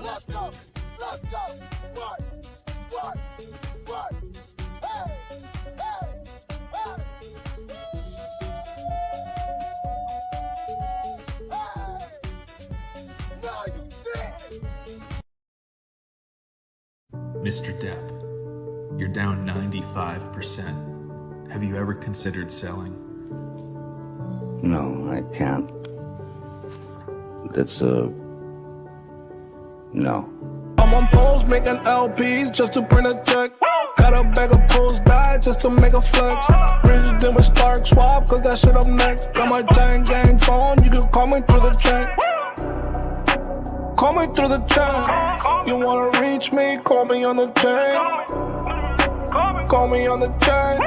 Let's go. Let's go. What? What? What? Hey! Hey! Hey! Hey! No, you did! Mr. Depp, you're down 95%. Have you ever considered selling? No, I can't. That's a... no. I'm on poles making LPs just to print a check. Got a bag of post bags just to make a flex. Bridges then with Stark Swap, cause that shit up next. Got my gang phone, you can call me through the chain. Call me through the chain. You wanna reach me, call me on the chain. Call me on the chain.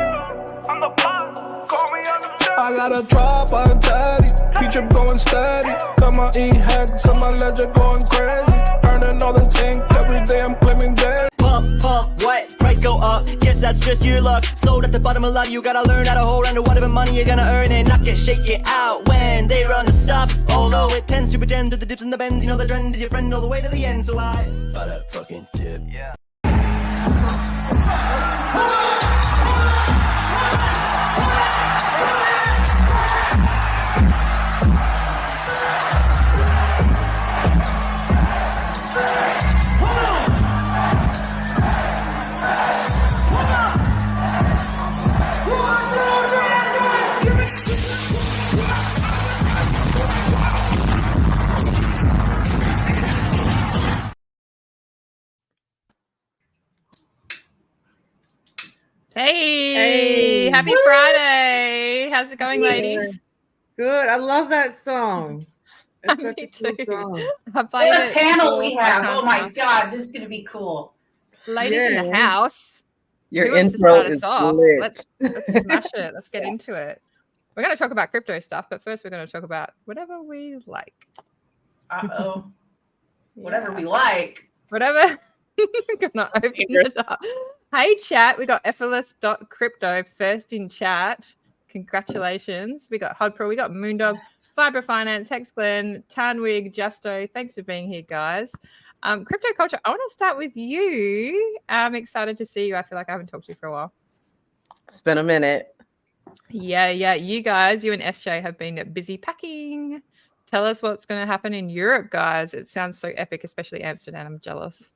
I got a drop on daddy, feature going steady. Got my E-hex and my ledger going crazy. Earning all this ink every day, I'm claiming dead. Pump, what? Price go up, guess that's just your luck. Sold at the bottom of life, you gotta learn how to hold on to whatever money you're gonna earn and not get shake it out when they run the stops. Although it tends to pretend to the dips and the bends, you know the trend is your friend all the way to the end. So I buy that fucking tip. Yeah. Hey, happy Friday. How's it going, ladies? Good. I love that song. It's such Me a cool too. song. What a panel we have. Oh my God, this is going to be cool. Ladies in the house. Your Who wants to intro start us is off? lit. Let's smash it. Let's get into it. We're going to talk about crypto stuff, but first we're going to talk about whatever we like. Uh-oh. Whatever we like. Whatever. Gonna open it up. Hey, chat. We got effortless.crypto first in chat. Congratulations. We got Hodpro, we got Moondog, Fiber Finance, Hex Glen, Tanwig, Justo. Thanks for being here, guys. Crypto culture, I want to start with you. I'm excited to see you. I feel like I haven't talked to you for a while. It's been a minute. Yeah. You guys, you and SJ have been busy packing. Tell us what's going to happen in Europe, guys. It sounds so epic, especially Amsterdam. I'm jealous.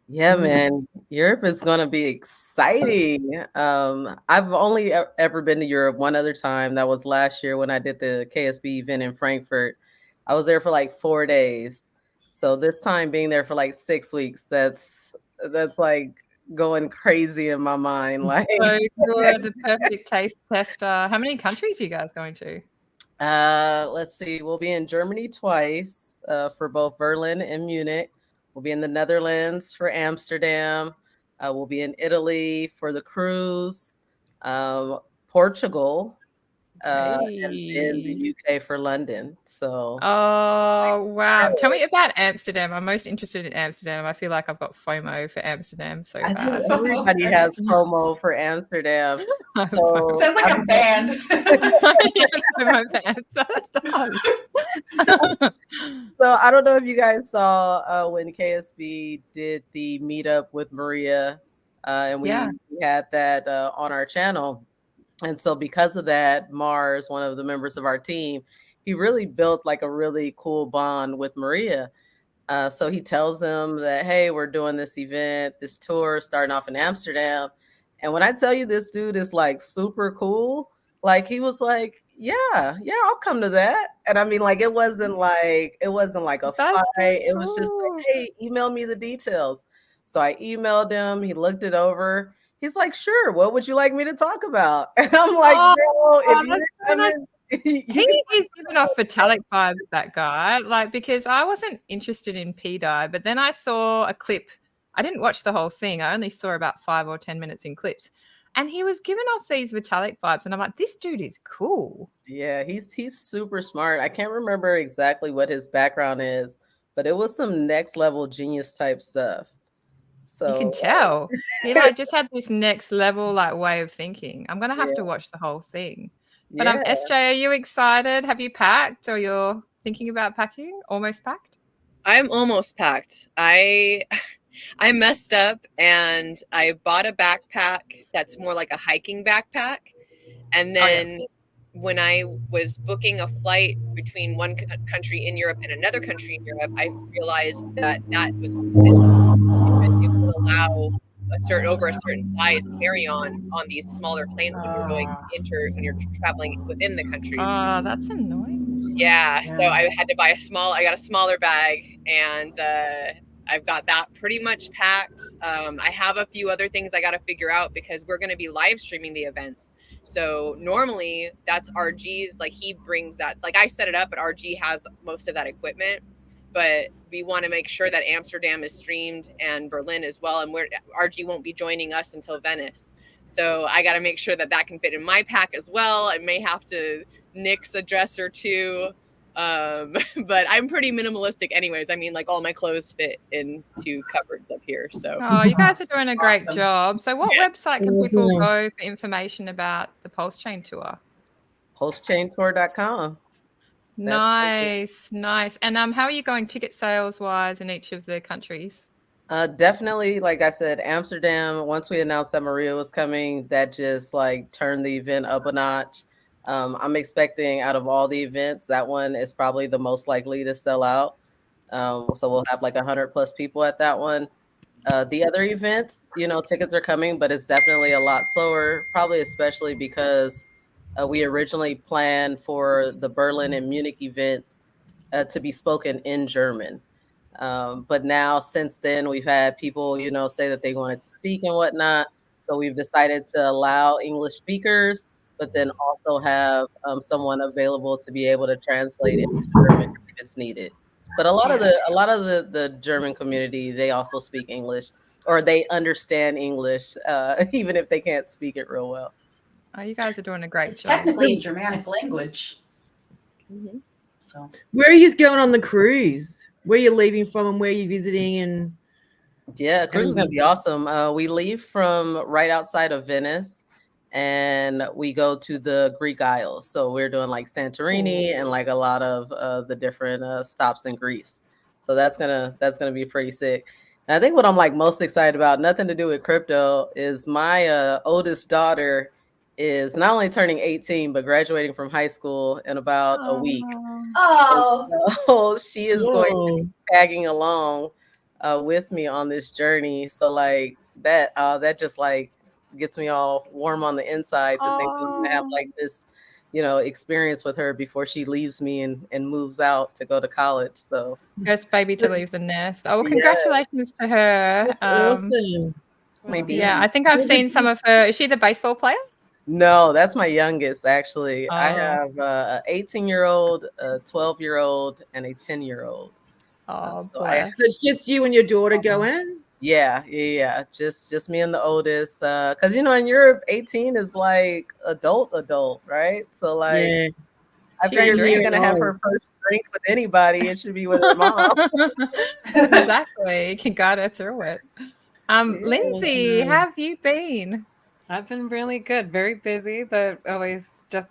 Yeah, man. Europe is going to be exciting. I've only ever been to Europe one other time. That was last year when I did the KSB event in Frankfurt. I was there for like 4 days. So this time being there for like 6 weeks, that's like going crazy in my mind. Like, so you're the perfect taste tester. How many countries are you guys going to? Let's see. We'll be in Germany twice for both Berlin and Munich. We'll be in the Netherlands for Amsterdam. We'll be in Italy for the cruise, Portugal, and in the UK for London. So, oh wow! Tell me about Amsterdam. I'm most interested in Amsterdam. I feel like I've got FOMO for Amsterdam so bad. Everybody has FOMO for Amsterdam. So sounds like a band. My band. So I don't know if you guys saw when KSB did the meetup with Maria, and we had that on our channel. And so because of that, Mars, one of the members of our team, he really built like a really cool bond with Maria. So he tells them that, hey, we're doing this event, this tour starting off in Amsterdam. And when I tell you this dude is like super cool, like he was like, yeah, I'll come to that. And I mean, like, it wasn't like a fight. It was just like, hey, email me the details. So I emailed him. He looked it over. He's like, sure. What would you like me to talk about? And I'm like, he is giving off Vitalik vibes, that guy. Like, because I wasn't interested in PDI, but then I saw a clip I didn't watch the whole thing. I only saw about 5 or 10 minutes in clips. And he was giving off these Vitalik vibes. And I'm like, this dude is cool. Yeah, he's super smart. I can't remember exactly what his background is, but it was some next level genius type stuff. So You can tell. He like just had this next level like way of thinking. I'm gonna have to watch the whole thing. But yeah. SJ, are you excited? Have you packed or you're thinking about packing? Almost packed? I'm almost packed. I messed up and I bought a backpack that's more like a hiking backpack. And then when I was booking a flight between one country in Europe and another country in Europe, I realized that was it would allow over a certain size carry-on on these smaller planes when you're traveling within the country. Oh, that's annoying. Yeah, so I had to buy I got a smaller bag, and I've got that pretty much packed. I have a few other things I got to figure out because we're going to be live streaming the events. So normally that's RG's, like he brings that, like I set it up, but RG has most of that equipment. But we want to make sure that Amsterdam is streamed and Berlin as well. And RG won't be joining us until Venice. So I got to make sure that can fit in my pack as well. I may have to nix a dress or two. But I'm pretty minimalistic anyways. I mean, like all my clothes fit into cupboards up here. So you guys are doing a great job. So what website can people go for information about the Pulse Chain Tour? PulseChainTour.com. Nice. And how are you going ticket sales wise in each of the countries? Definitely, like I said, Amsterdam, once we announced that Maria was coming, that just like turned the event up a notch. I'm expecting out of all the events, that one is probably the most likely to sell out. So we'll have like 100+ people at that one. The other events, tickets are coming, but it's definitely a lot slower, probably especially because we originally planned for the Berlin and Munich events to be spoken in German. But now since then, we've had people, say that they wanted to speak and whatnot. So we've decided to allow English speakers, but then also have someone available to be able to translate it into German if it's needed. But a lot of the German community, they also speak English, or they understand English, even if they can't speak it real well. Oh, you guys are doing a great job. It's technically a Germanic language. Mm-hmm. So where are you going on the cruise? Where are you leaving from and where are you visiting? And yeah, cruise is gonna be awesome. We leave from right outside of Venice and we go to the Greek Isles. So we're doing like Santorini and like a lot of the different stops in Greece. So that's gonna be pretty sick. And I think what I'm like most excited about, nothing to do with crypto, is my oldest daughter is not only turning 18 but graduating from high school in about a week. So she is going to be tagging along with me on this journey. So like that just like gets me all warm on the inside to think I'm gonna have like this, experience with her before she leaves me and moves out to go to college. So first baby to leave the nest. Oh, well, congratulations to her. That's awesome. Yeah, I think I've seen some of her. Is she the baseball player? No, that's my youngest, actually. I have an 18-year-old, a 12-year-old, and a 10-year-old. Oh, so bless. It's just you and your daughter going? Yeah. Just me and the oldest. Because, in Europe, 18 is like adult, right? So, like, I figured she's going to have her first drink with anybody. It should be with her mom. Exactly. You can guide her through it. Lindsay, how have you been? I've been really good, very busy, but always just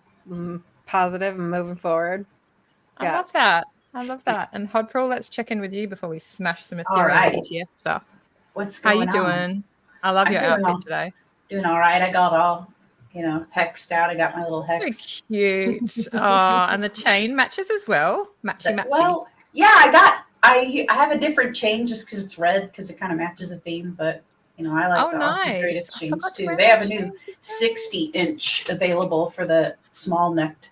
positive and moving forward. I love that. And Hodprol, let's check in with you before we smash some Ethereum ETF stuff. What's going on? How you doing? I love your outfit today. Doing all right. I got all, hexed out. I got my little hex. So cute. And the chain matches as well. Matchy. Well, yeah, I have a different chain just because it's red because it kind of matches the theme, but I like the Austin's Greatest Chains too. They have a new 60-inch available for the small necked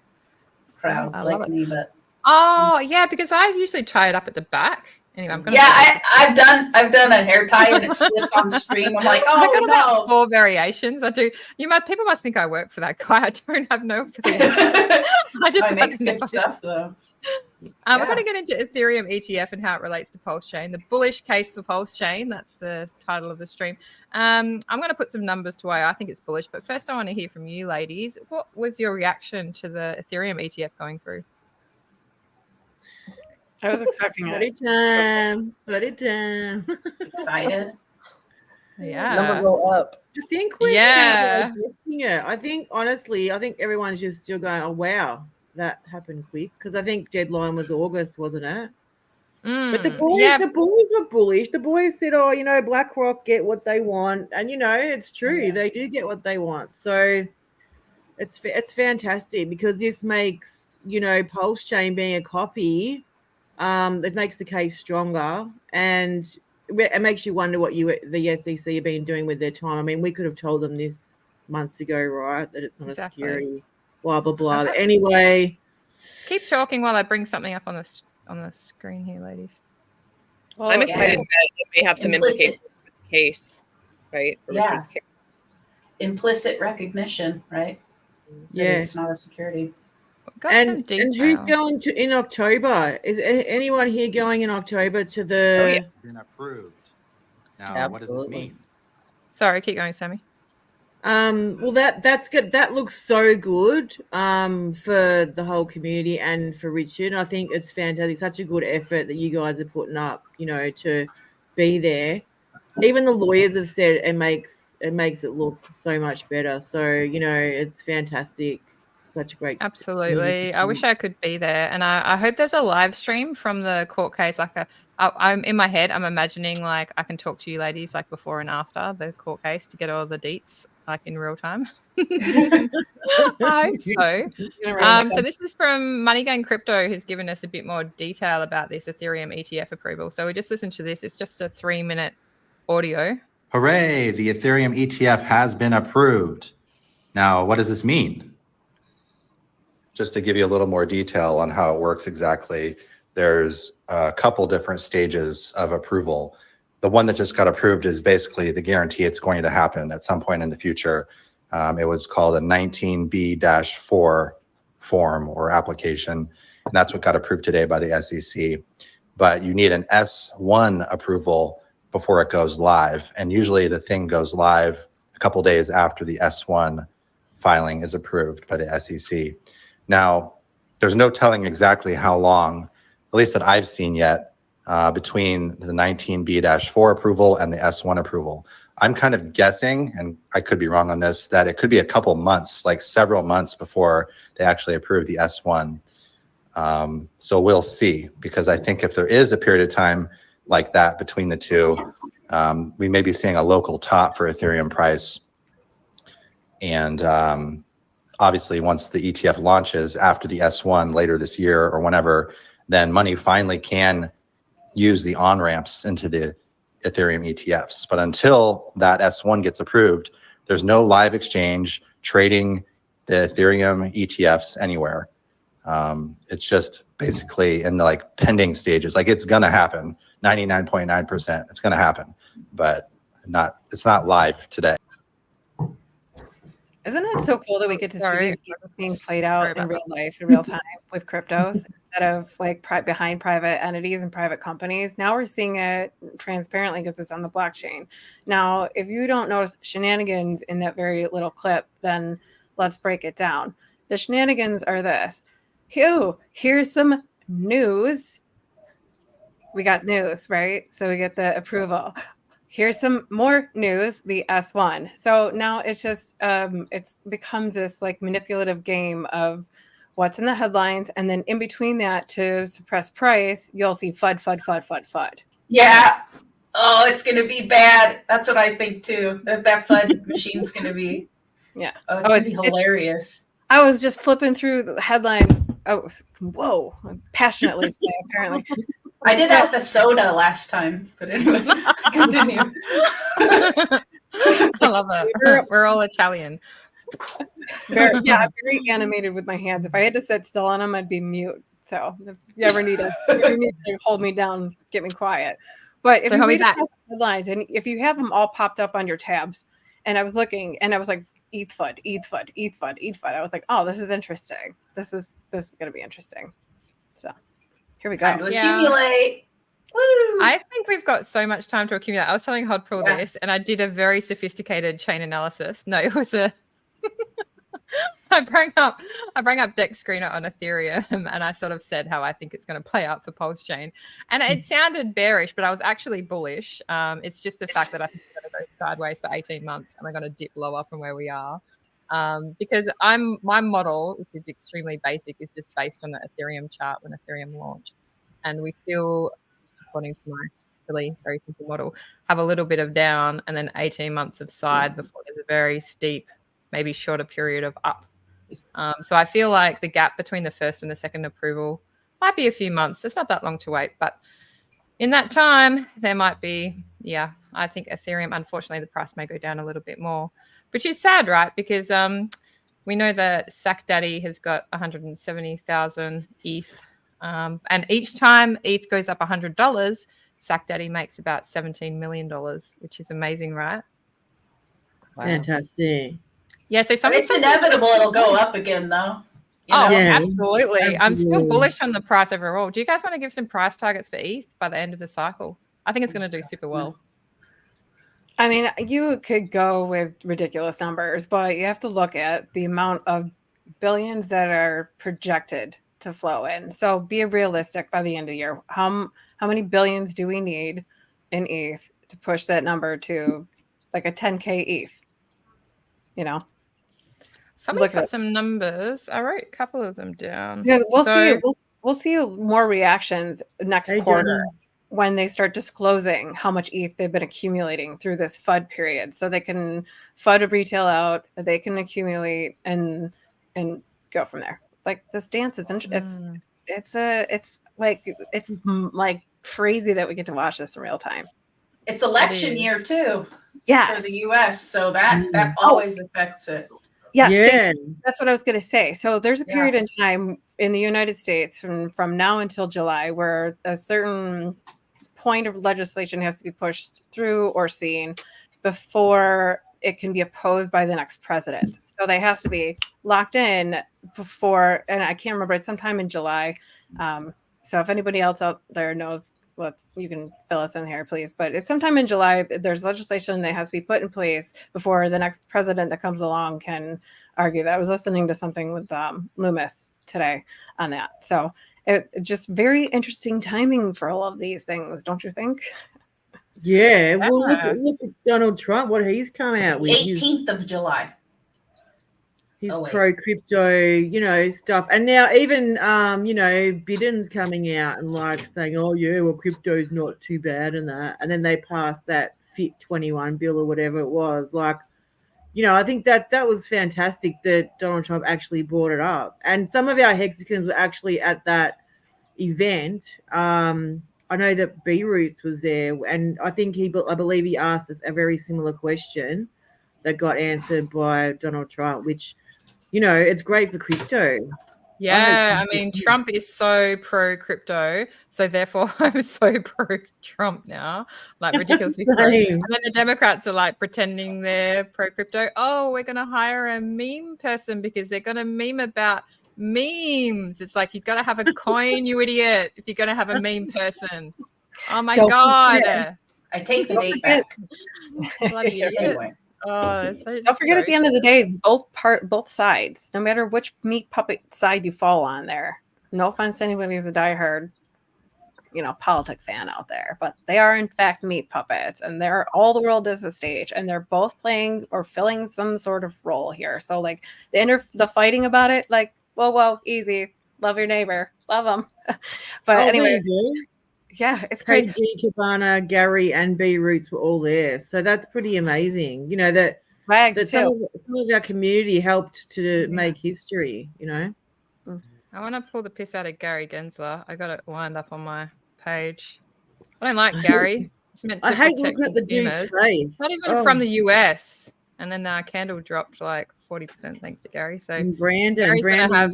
crowd like me. But because I usually tie it up at the back. Anyway, I'm gonna. Yeah, I've done a hair tie and it slipped on stream. I'm like, I got about 4 variations. I do. People must think I work for that guy. I don't have no affiliation. I just makes good stuff though. We're going to get into Ethereum ETF and how it relates to Pulse Chain. The bullish case for Pulse Chain. That's the title of the stream. I'm going to put some numbers to why I think it's bullish. But first, I want to hear from you, ladies. What was your reaction to the Ethereum ETF going through? I was expecting it. Put it down. Excited. Yeah. Number go up. I think we're missing it. I think honestly, everyone's just still going, oh wow, that happened quick. Because I think deadline was August, wasn't it? But the boys were bullish. The boys said, oh, BlackRock get what they want. And it's true. They do get what they want. So it's fantastic because this makes, Pulse Chain being a copy, it makes the case stronger. And it makes you wonder what the SEC have been doing with their time. I mean, we could have told them this months ago, right? That it's not a security, blah, blah, blah. Anyway. Keep talking while I bring something up on the screen here, ladies. Well, I'm excited that it may have some implications for the case, right? For Richard's case. Implicit recognition, right? Yeah. That it's not a security. And who's going to in October? Is anyone here going in October to the? Been approved. Now, what does this mean? Sorry, keep going, Sammy. Well, that's good. That looks so good for the whole community and for Richard. I think it's fantastic. Such a good effort that you guys are putting up. To be there. Even the lawyers have said it makes it look so much better. So it's fantastic. Such a great. Absolutely. I wish I could be there. And I hope there's a live stream from the court case. I'm in my head, I'm imagining like I can talk to you ladies like before and after the court case to get all the deets like in real time. I hope so. So this is from Money Gang Crypto, who's given us a bit more detail about this Ethereum ETF approval. So we just listened to this. It's just a 3-minute audio. Hooray, the Ethereum ETF has been approved. Now, what does this mean? Just to give you a little more detail on how it works exactly, there's a couple different stages of approval. The one that just got approved is basically the guarantee it's going to happen at some point in the future. It was called a 19B-4 form or application, and that's what got approved today by the SEC. But you need an S1 approval before it goes live, and usually the thing goes live a couple days after the S1 filing is approved by the SEC. Now, there's no telling exactly how long, at least that I've seen yet, between the 19B-4 approval and the S1 approval. I'm kind of guessing, and I could be wrong on this, that it could be a couple months, like several months before they actually approve the S1. So we'll see, because I think if there is a period of time like that between the two, we may be seeing a local top for Ethereum price. And obviously, once the ETF launches after the S1 later this year or whenever, then money finally can use the on-ramps into the Ethereum ETFs. But until that S1 gets approved, there's no live exchange trading the Ethereum ETFs anywhere. It's just basically in the pending stages. It's going to happen, 99.9%. It's going to happen, but it's not live today. Isn't it so cool that we get to see these games being played out in real life, in real time with cryptos instead of behind private entities and private companies? Now we're seeing it transparently because it's on the blockchain. Now, if you don't notice shenanigans in that very little clip, then let's break it down. The shenanigans are this. Here's some news. We got news, right? So we get the approval. Here's some more news, the S1. So now it's just, it becomes this manipulative game of what's in the headlines. And then in between that, to suppress price, you'll see FUD. Yeah. Oh, it's going to be bad. That's what I think too. That FUD machine's going to be. Yeah. Oh, it's going to be hilarious. I was just flipping through the headlines. Oh, whoa. Passionately today, apparently. I did that with the soda last time, but anyway, continue. I love that. We're all Italian. I'm very animated with my hands. If I had to sit still on them, I'd be mute. So if you ever need to hold me down, get me quiet. But if you read the headlines and if you have them all popped up on your tabs, and I was looking and I was like, ETH FUD. I was like, oh, this is interesting. This is going to be interesting. So. Here we go. Time to accumulate. Woo! I think we've got so much time to accumulate. I was telling Hodpool this, and I did a very sophisticated chain analysis. No, it was I bring up Dex Screener on Ethereum, and I sort of said how I think it's going to play out for Pulse Chain, and it sounded bearish, but I was actually bullish. It's just the fact that I think it's going to go sideways for 18 months, and we're going to dip lower from where we are. Because my model, which is extremely basic, is just based on the Ethereum chart when Ethereum launched, and we still, according to my really very simple model, have a little bit of down and then 18 months of side before there's a very steep, maybe shorter period of up. So I feel like the gap between the first and the second approval might be a few months. It's not that long to wait, but in that time, there might be, I think Ethereum, unfortunately, the price may go down a little bit more, which is sad, right? Because we know that Sack Daddy has got 170,000 ETH. And each time ETH goes up $100, Sack Daddy makes about $17 million, which is amazing, right? Wow. Fantastic. Yeah, so it's inevitable it'll go up again, though. Absolutely. I'm still bullish on the price overall. Do you guys want to give some price targets for ETH by the end of the cycle? I think it's going to do super well. I mean, you could go with ridiculous numbers, but you have to look at the amount of billions that are projected to flow in. So be realistic by the end of the year. How many billions do we need in ETH to push that number to like a 10K ETH? You know? Somebody's got some numbers. I wrote a couple of them down. Because we'll see more reactions next quarter when they start disclosing how much ETH they've been accumulating through this FUD period. So they can FUD retail out, they can accumulate and go from there. Like this dance is it's like crazy that we get to watch this in real time. It's election year too. Yeah, for the US, so that always affects it. Yes, that's what I was going to say. So there's a period in time in the United States from now until July where a certain point of legislation has to be pushed through or seen before it can be opposed by the next president. So they have to be locked in before, and I can't remember, it's sometime in July. So if anybody else out there knows, you can fill us in here, please. But it's sometime in July. There's legislation that has to be put in place before the next president that comes along can argue that. I was listening to something with Loomis today on that. So it just very interesting timing for all of these things, don't you think? Yeah. Well, look at Donald Trump, what he's come out with. 18th of July. His pro-crypto, stuff. And now even, Biden's coming out and saying, oh, yeah, well, crypto's not too bad and that. And then they passed that FIT 21 bill or whatever it was. I think that was fantastic that Donald Trump actually brought it up. And some of our hexagons were actually at that event. I know that B-Roots was there. And I believe he asked a very similar question that got answered by Donald Trump, which, it's great for crypto. Yeah, I mean, Trump is so pro-crypto, so therefore I'm so pro-Trump now, ridiculously pro. And then the Democrats are pretending they're pro-crypto. Oh, we're going to hire a meme person because they're going to meme about memes. It's like, you've got to have a coin, you idiot, if you're going to have a meme person. Oh, my God. I take the date back. Bloody idiots. Oh, don't forget, at the end of the day, both sides, no matter which meat puppet side you fall on there. No offense to anybody who's a diehard, politic fan out there, but they are in fact meat puppets, and all the world is a stage, and they're both playing or filling some sort of role here. So the fighting about it, whoa, easy, love your neighbor, love them. But anyway. Yeah, it's great. KG, Cabana, Gary, and B Roots were all there, so that's pretty amazing. That some of our community helped to make history. I want to pull the piss out of Gary Gensler. I got it lined up on my page. I don't like Gary. It's meant to protect looking at the dude's face. Not even from the US. And then our candle dropped 40% thanks to Gary. So and Brandon's gonna have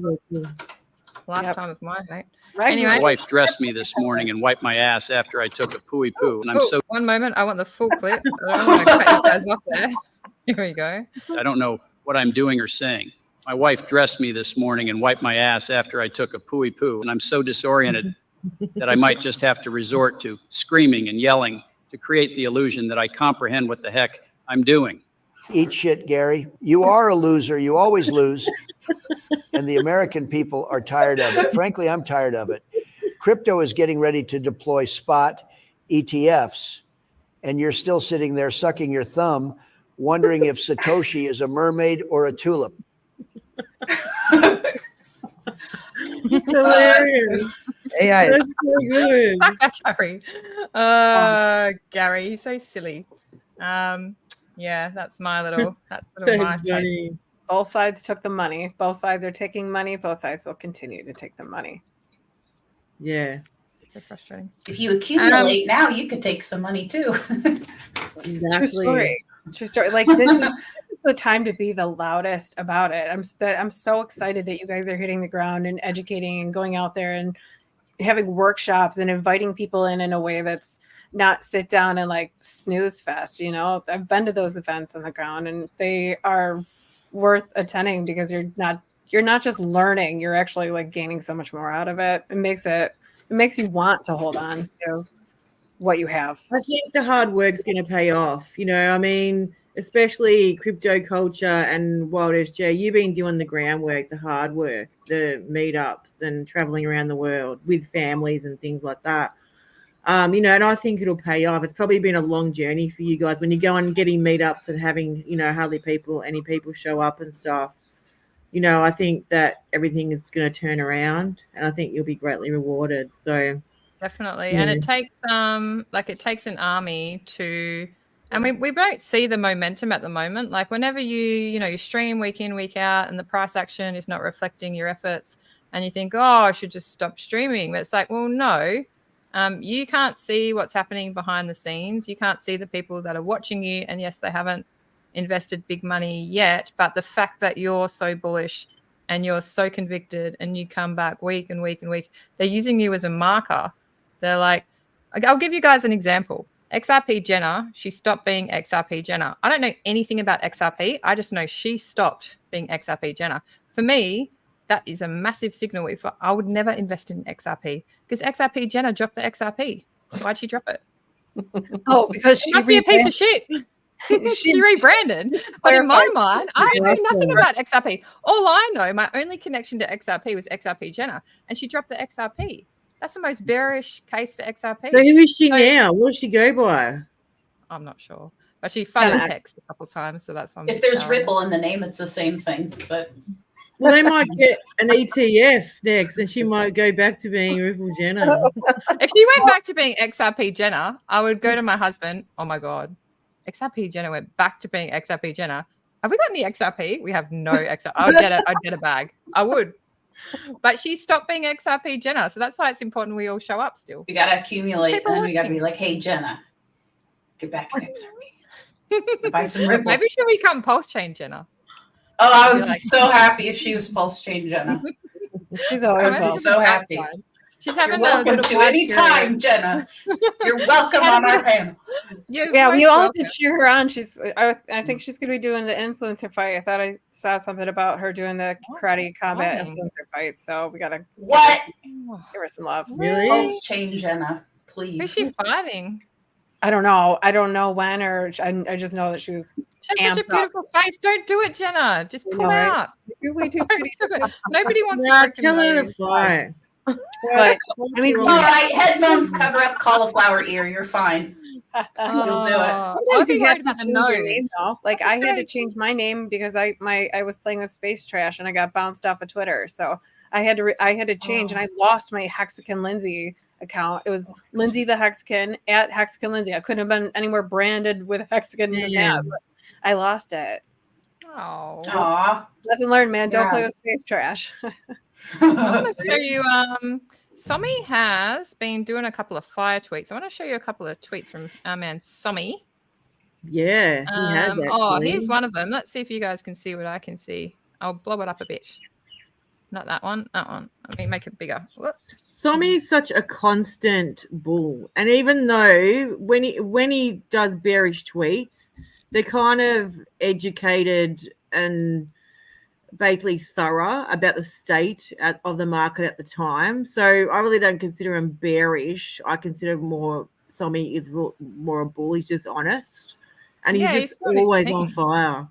lifetime of mine, mate. Right. Anyway, my wife dressed me this morning and wiped my ass after I took a pooey poo, and I'm so. One moment, I want the full clip. I don't want to cut you guys off there. Here we go. I don't know what I'm doing or saying. My wife dressed me this morning and wiped my ass after I took a pooey poo, and I'm so disoriented that I might just have to resort to screaming and yelling to create the illusion that I comprehend what the heck I'm doing. Eat shit, Gary. You are a loser. You always lose. And the American people are tired of it. Frankly, I'm tired of it. Crypto is getting ready to deploy spot ETFs, and you're still sitting there sucking your thumb, wondering if Satoshi is a mermaid or a tulip. Hilarious. AI is That's so good. Gary. Gary, he's so silly. Yeah, that's my little my take. Funny. Both sides took the money. Both sides are taking money. Both sides will continue to take the money. Yeah. So frustrating. If you accumulate now, you could take some money too. Exactly. True story. True story. Like this is the time to be the loudest about it. I'm so excited that you guys are hitting the ground and educating and going out there and having workshops and inviting people in a way that's not sit down and like snooze fest. You know, I've been to those events on the ground and they are worth attending because you're not just learning, you're actually like gaining so much more out of it. It makes you want to hold on to what you have. I think the hard work's going to pay off. You know, I mean, especially crypto culture and Wild SJ, you've been doing the groundwork, the hard work, the meetups and traveling around the world with families and things like that. You know, and I think it'll pay off. It's probably been a long journey for you guys when you go on getting meetups and having, you know, hardly any people show up and stuff. You know, I think that everything is going to turn around and I think you'll be greatly rewarded. So definitely. Yeah. And it takes an army to, and we don't see the momentum at the moment. Like whenever you stream week in, week out and the price action is not reflecting your efforts and you think, oh, I should just stop streaming. But it's like, well, no, you can't see what's happening behind the scenes. You can't see the people that are watching you. And yes, they haven't invested big money yet, but the fact that you're so bullish and you're so convicted and you come back week and week and week, they're using you as a marker. They're like, I'll give you guys an example. XRP Jenna, she stopped being XRP Jenna. I don't know anything about XRP. I just know she stopped being XRP Jenna. For me, that is a massive signal. I would never invest in XRP because XRP Jenna dropped the XRP. Why'd she drop it? Oh, because she must be a piece of shit. She rebranded, but in my mind, I know nothing about XRP. All I know, my only connection to XRP was XRP Jenna, and she dropped the XRP. That's the most bearish case for XRP. who is she now? What does she go by? I'm not sure, but she funded Hex a couple times, so that's why. If there's Ripple in the name, it's the same thing. But well, they might get an ETF next, and she might go back to being Ripple Jenna. If she went back to being XRP Jenna, I would go to my husband. Oh my god. XRP Jenna went back to being XRP Jenna. Have we got any XRP? We have no XRP. I'd get a bag. I would. But she stopped being XRP Jenna. So that's why it's important we all show up still. We got to accumulate. People and then we got to be like, hey, Jenna, get back in XRP. Buy some Ripple. Maybe she'll become Pulse Chain Jenna. Oh, I was so happy if she was Pulse Chain Jenna. She's always so happy. She's having You're welcome to any time, Jenna. You're welcome on our panel. Yeah, we all have to cheer her on. I think she's going to be doing the influencer fight. I thought I saw something about her doing the karate combat influencer fight. So we got to give her some love. Really? Pulse Chain Jenna, please. Who's she fighting? I don't know. I don't know when, or I just know that she was. She has such a beautiful face. Don't do it, Jenna. Just pull out. You're way too pretty. Nobody wants to tell her to fight. But I mean, all right, headphones cover up cauliflower ear. You're fine. You'll do it. Sometimes you have to change your name, though. Like I had to change my name because I was playing with Space Trash and I got bounced off of Twitter. So I had to change, and I lost my Hexagon Lindsay account. It was Lindsay the Hexagon at Hexagon Lindsay. I couldn't have been any more branded with Hexagon than that. But I lost it. Oh, lesson learned, man. Don't play with Space Trash. I'm going to show you. Somi has been doing a couple of fire tweets. I want to show you a couple of tweets from our man Somi. Yeah, he has actually. Oh, here's one of them. Let's see if you guys can see what I can see. I'll blow it up a bit. Not that one. That one. Let me make it bigger. Whoop. Somi is such a constant bull, and even though when he does bearish tweets, they're kind of educated and basically thorough about the state of the market at the time. So I really don't consider him bearish. I consider Somi is more a bull. He's just honest, and he's just always on fire.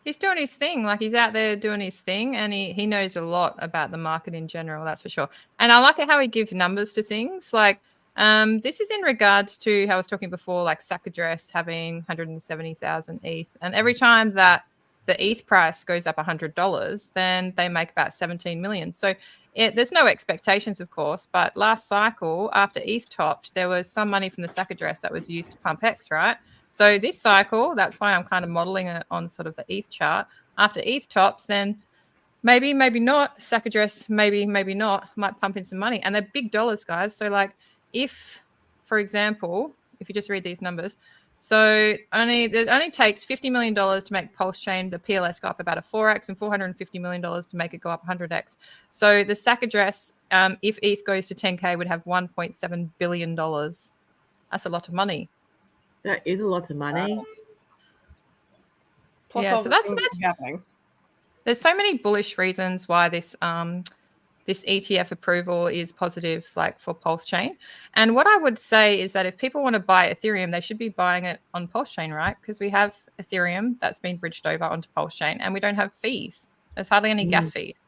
He's doing his thing. Like, he's out there doing his thing, and he knows a lot about the market in general, that's for sure. And I like it how he gives numbers to things. Like, this is in regards to how I was talking before, like sack address having 170,000 ETH. And every time that the ETH price goes up $100, then they make about 17 million. So there's no expectations, of course, but last cycle, after ETH topped, there was some money from the sack address that was used to pump X, right? So this cycle, that's why I'm kind of modeling it on sort of the ETH chart. After ETH tops, then maybe not, sack address, maybe not, might pump in some money. And they're big dollars, guys. So like if, for example, if you just read these numbers, so it only takes $50 million to make Pulse Chain, the PLS, go up about a 4x, and $450 million to make it go up 100x. So the sack address, if ETH goes to 10K, would have $1.7 billion. That's a lot of money. That is a lot of money. Plus yeah, so that's happening. There's so many bullish reasons why this this ETF approval is positive, like for Pulse Chain. And what I would say is that if people want to buy Ethereum, they should be buying it on Pulse Chain, right? Because we have Ethereum that's been bridged over onto Pulse Chain, and we don't have fees. There's hardly any gas fees.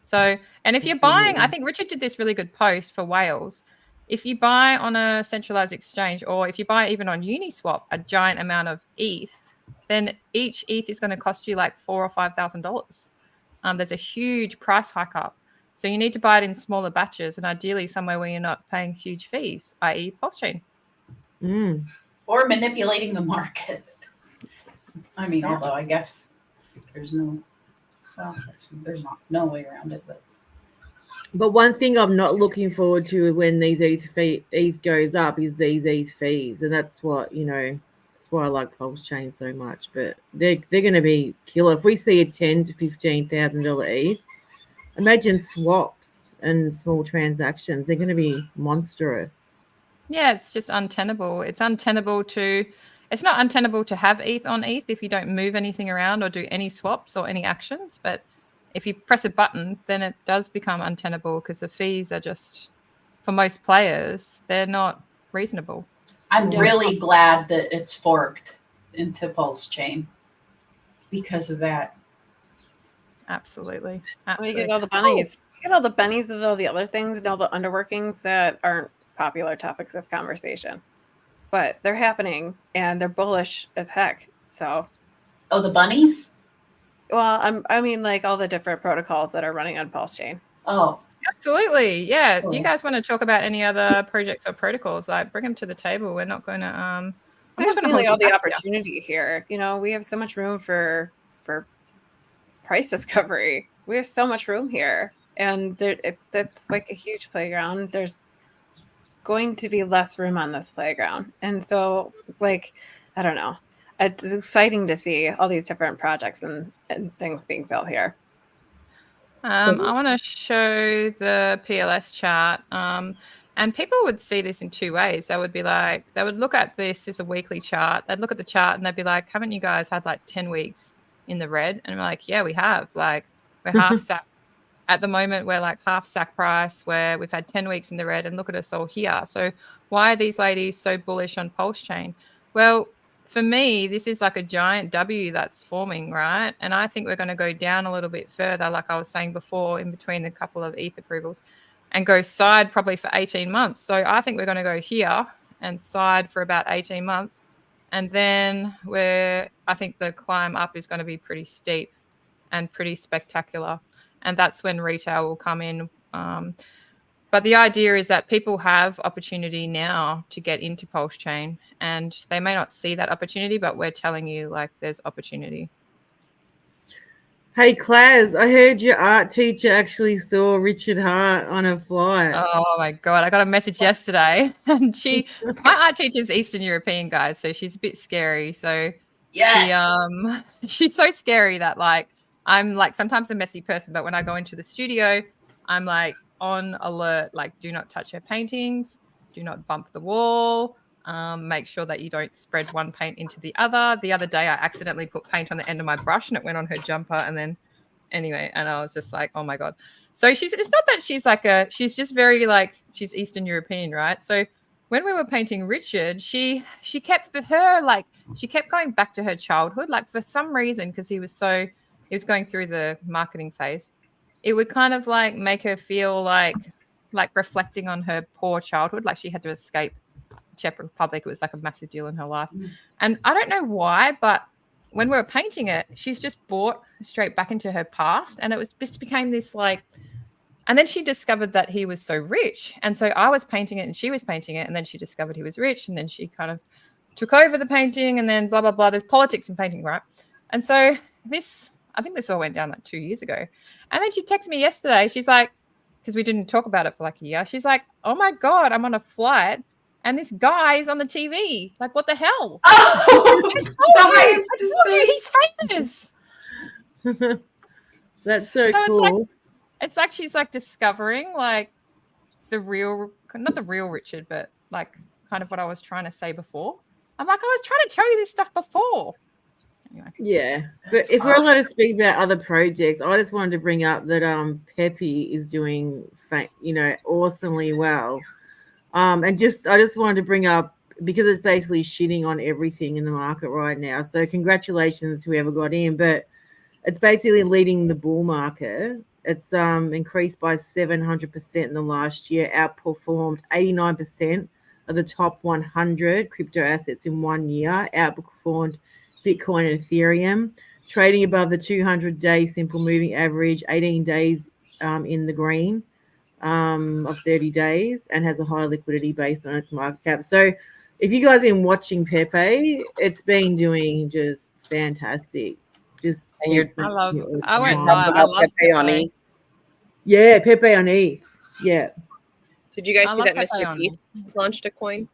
So, and if you're buying, I think Richard did this really good post for Wales. If you buy on a centralized exchange, or if you buy even on Uniswap a giant amount of ETH, then each ETH is going to cost you like $4,000 or $5,000. There's a huge price hike up. So you need to buy it in smaller batches, and ideally somewhere where you're not paying huge fees, i.e. Pulse Chain. Or manipulating the market. I mean, although I guess there's no way around it. But one thing I'm not looking forward to when these ETH goes up is these ETH fees, and that's what that's why I like Pulse Chain so much. But they're going to be killer. If we see a $10,000 to $15,000 ETH, imagine swaps and small transactions. They're going to be monstrous. Yeah, it's just untenable. It's not untenable to have ETH on ETH if you don't move anything around or do any swaps or any actions. But if you press a button, then it does become untenable because the fees are just, for most players, they're not reasonable. I'm really glad that it's forked into Pulse Chain because of that. Absolutely. We get all the bunnies. We get all the bunnies of all the other things and all the underworkings that aren't popular topics of conversation. But they're happening and they're bullish as heck. So, the bunnies? Well, I mean, like all the different protocols that are running on Pulse Chain. Oh, absolutely. Yeah. Cool. You guys want to talk about any other projects or protocols? Like, bring them to the table. We're not going to. There's really all the opportunity here. We have so much room for price discovery. We have so much room here, and that's like a huge playground. There's going to be less room on this playground, and so like I don't know. It's exciting to see all these different projects and things being built here. I want to show the PLS chart. And people would see this in two ways. They would look at this as a weekly chart. They'd look at the chart and they'd be like, haven't you guys had like 10 weeks in the red? And we're like, yeah, we have. Like, we're half sack. At the moment, we're like half sack price, where we've had 10 weeks in the red, and look at us all here. So why are these ladies so bullish on Pulse Chain? Well, for me, this is like a giant W that's forming, right? And I think we're going to go down a little bit further, like I was saying before, in between the couple of ETH approvals, and go side probably for 18 months. So I think we're going to go here and side for about 18 months. And then I think the climb up is going to be pretty steep and pretty spectacular. And that's when retail will come in. But the idea is that people have opportunity now to get into Pulse Chain, and they may not see that opportunity, but we're telling you like there's opportunity. Hey, Claz, I heard your art teacher actually saw Richard Hart on a flight. Oh my God. I got a message yesterday, and my art teacher's Eastern European, guys. So she's a bit scary. So yes, she's so scary that like, I'm like sometimes a messy person, but when I go into the studio, I'm like on alert, like do not touch her paintings, do not bump the wall, make sure that you don't spread one paint into the other. The other day I accidentally put paint on the end of my brush and it went on her jumper, and then anyway, and I was just like, oh my God. So it's not that she's just very like, she's Eastern European, right? So when we were painting Richard, she kept going back to her childhood, like for some reason, because he was going through the marketing phase. It would kind of like make her feel like reflecting on her poor childhood, like she had to escape Czech Republic. It was like a massive deal in her life. And I don't know why, but when we were painting it, she's just brought straight back into her past. And it was just became this like, and then she discovered that he was so rich. And so I was painting it and she was painting it. And then she discovered he was rich. And then she kind of took over the painting and then blah, blah, blah. There's politics in painting, right? And so I think this all went down like 2 years ago. And then she texted me yesterday. She's like, because we didn't talk about it for like a year. She's like, oh my God, I'm on a flight. And this guy is on the TV. Like, what the hell? Oh, he's famous. That's so cool. It's like she's like discovering like not the real Richard, but like kind of what I was trying to say before. I'm like, I was trying to tell you this stuff before. Anyway. Yeah, but if we're allowed to speak about other projects, I just wanted to bring up that Peppy is doing awesomely well. And I just wanted to bring up, because it's basically shitting on everything in the market right now. So congratulations to whoever got in, but it's basically leading the bull market. It's increased by 700% in the last year, outperformed 89% of the top 100 crypto assets in 1 year, outperformed Bitcoin and Ethereum, trading above the 200-day simple moving average, 18 days in the green. Of 30 days, and has a high liquidity based on its market cap. So if you guys have been watching Pepe, it's been doing just fantastic. I love Pepe on ETH. Yeah, Pepe on ETH. Yeah. Did you guys see that Mr. Beast launched a coin?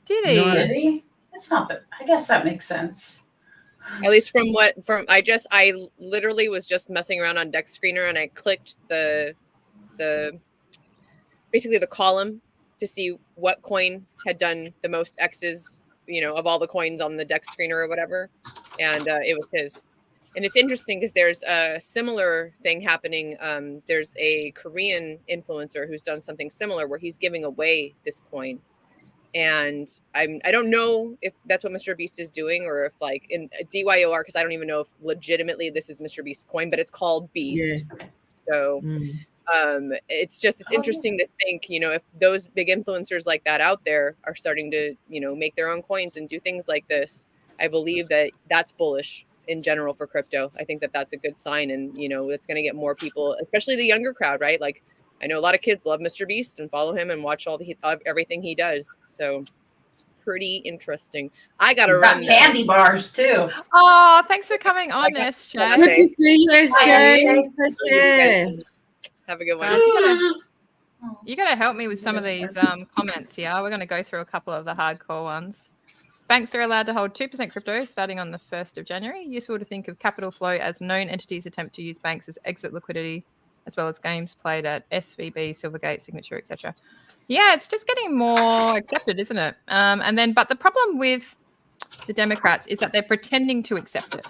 Did he? Did he? It's not that. I guess that makes sense. At least I literally was just messing around on Deck Screener and I clicked basically the column to see what coin had done the most X's, of all the coins on the Deck Screener or whatever. And it was his. And it's interesting because there's a similar thing happening. There's a Korean influencer who's done something similar where he's giving away this coin. And I don't know if that's what Mr. Beast is doing or if like in DYOR, because I don't even know if legitimately this is Mr. Beast's coin, but it's called Beast. Yeah. So it's interesting to think, if those big influencers like that out there are starting to, make their own coins and do things like this, I believe that that's bullish in general for crypto. I think that that's a good sign. And, it's going to get more people, especially the younger crowd, right? Like I know a lot of kids love Mr. Beast and follow him and watch everything he does. So it's pretty interesting. I got to run candy bars too. Oh, thanks for coming on, SJ. Good to see you, SJ. Yeah. Have a good one. You got to help me with some of these comments here. We're going to go through a couple of the hardcore ones. Banks are allowed to hold 2% crypto starting on the 1st of January. Useful to think of capital flow as known entities attempt to use banks as exit liquidity, as well as games played at SVB, Silvergate, Signature, etc. Yeah, it's just getting more accepted, isn't it? But the problem with the Democrats is that they're pretending to accept it.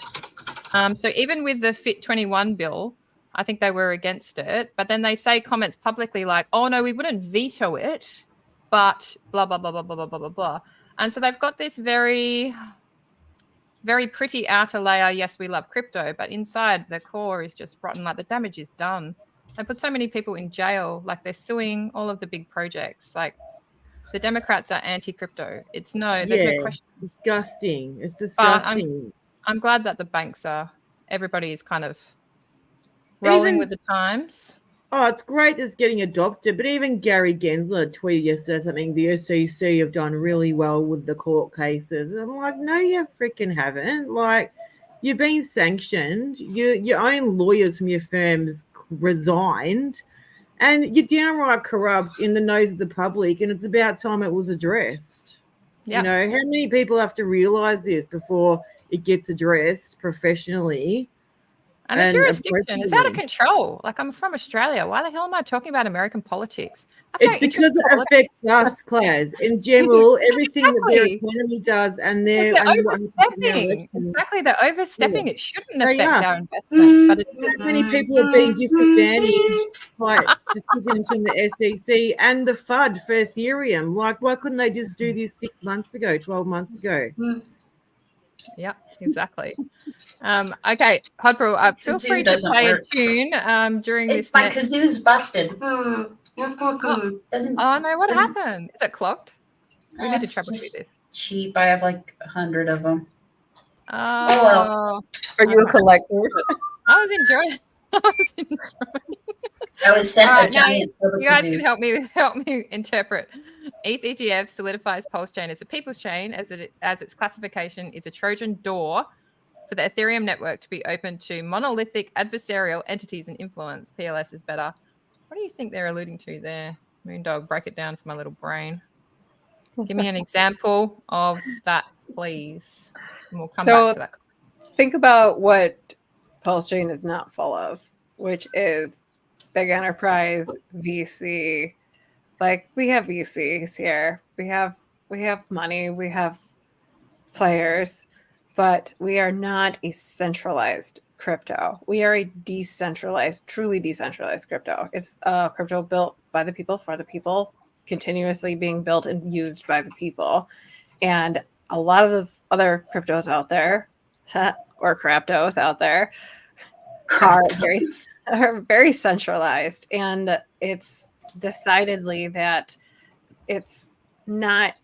So even with the Fit 21 bill, I think they were against it, but then they say comments publicly like, oh no, we wouldn't veto it, but blah, blah, blah, blah, blah, blah, blah, blah, blah. And so they've got this very, very pretty outer layer. Yes, we love crypto, but inside the core is just rotten. Like the damage is done. They put so many people in jail. Like they're suing all of the big projects. Like the Democrats are anti-crypto. There's no question. Disgusting. It's disgusting. I'm glad that the banks are, everybody is kind of rolling with the times. Oh, it's great it's getting adopted. But even Gary Gensler tweeted yesterday something, the SEC have done really well with the court cases. And I'm like, no, you freaking haven't. Like, you've been sanctioned. Your own lawyers from your firms resigned. And you're downright corrupt in the nose of the public. And it's about time it was addressed. Yep. How many people have to realize this before it gets addressed professionally? And the jurisdiction is out of control. Like, I'm from Australia. Why the hell am I talking about American politics? It's because it affects us, Claire. In general, everything that their economy does and their overstepping. Exactly, they're overstepping. It shouldn't affect our investments, but so many people are being disadvantaged by decisions from the SEC and the FUD for Ethereum. Like, why couldn't they just do this 6 months ago, 12 months ago? Yeah, exactly. Okay, Hodbro, feel free to play a tune during this. My kazoo's busted. Oh no, what happened? Is it clogged? We need to troubleshoot this. Cheap. I have like 100 of them. Oh, well. Are you a collector? I was enjoying. I was sent a giant. You guys can help me interpret. ETH ETF solidifies Pulse Chain as a people's chain, as its classification is a Trojan door for the Ethereum network to be open to monolithic adversarial entities and influence. PLS is better. What do you think they're alluding to there? Moondog, break it down for my little brain. Give me an example of that, please. And we'll come back to that. Think about what Pulse Chain is not full of, which is big enterprise, VC. Like, we have VCs here. We have money, we have players, but we are not a centralized crypto. We are a decentralized, truly decentralized crypto. It's a crypto built by the people, for the people, continuously being built and used by the people. And a lot of those other cryptos out there, or craptos out there, are very centralized. And it's decidedly that it's not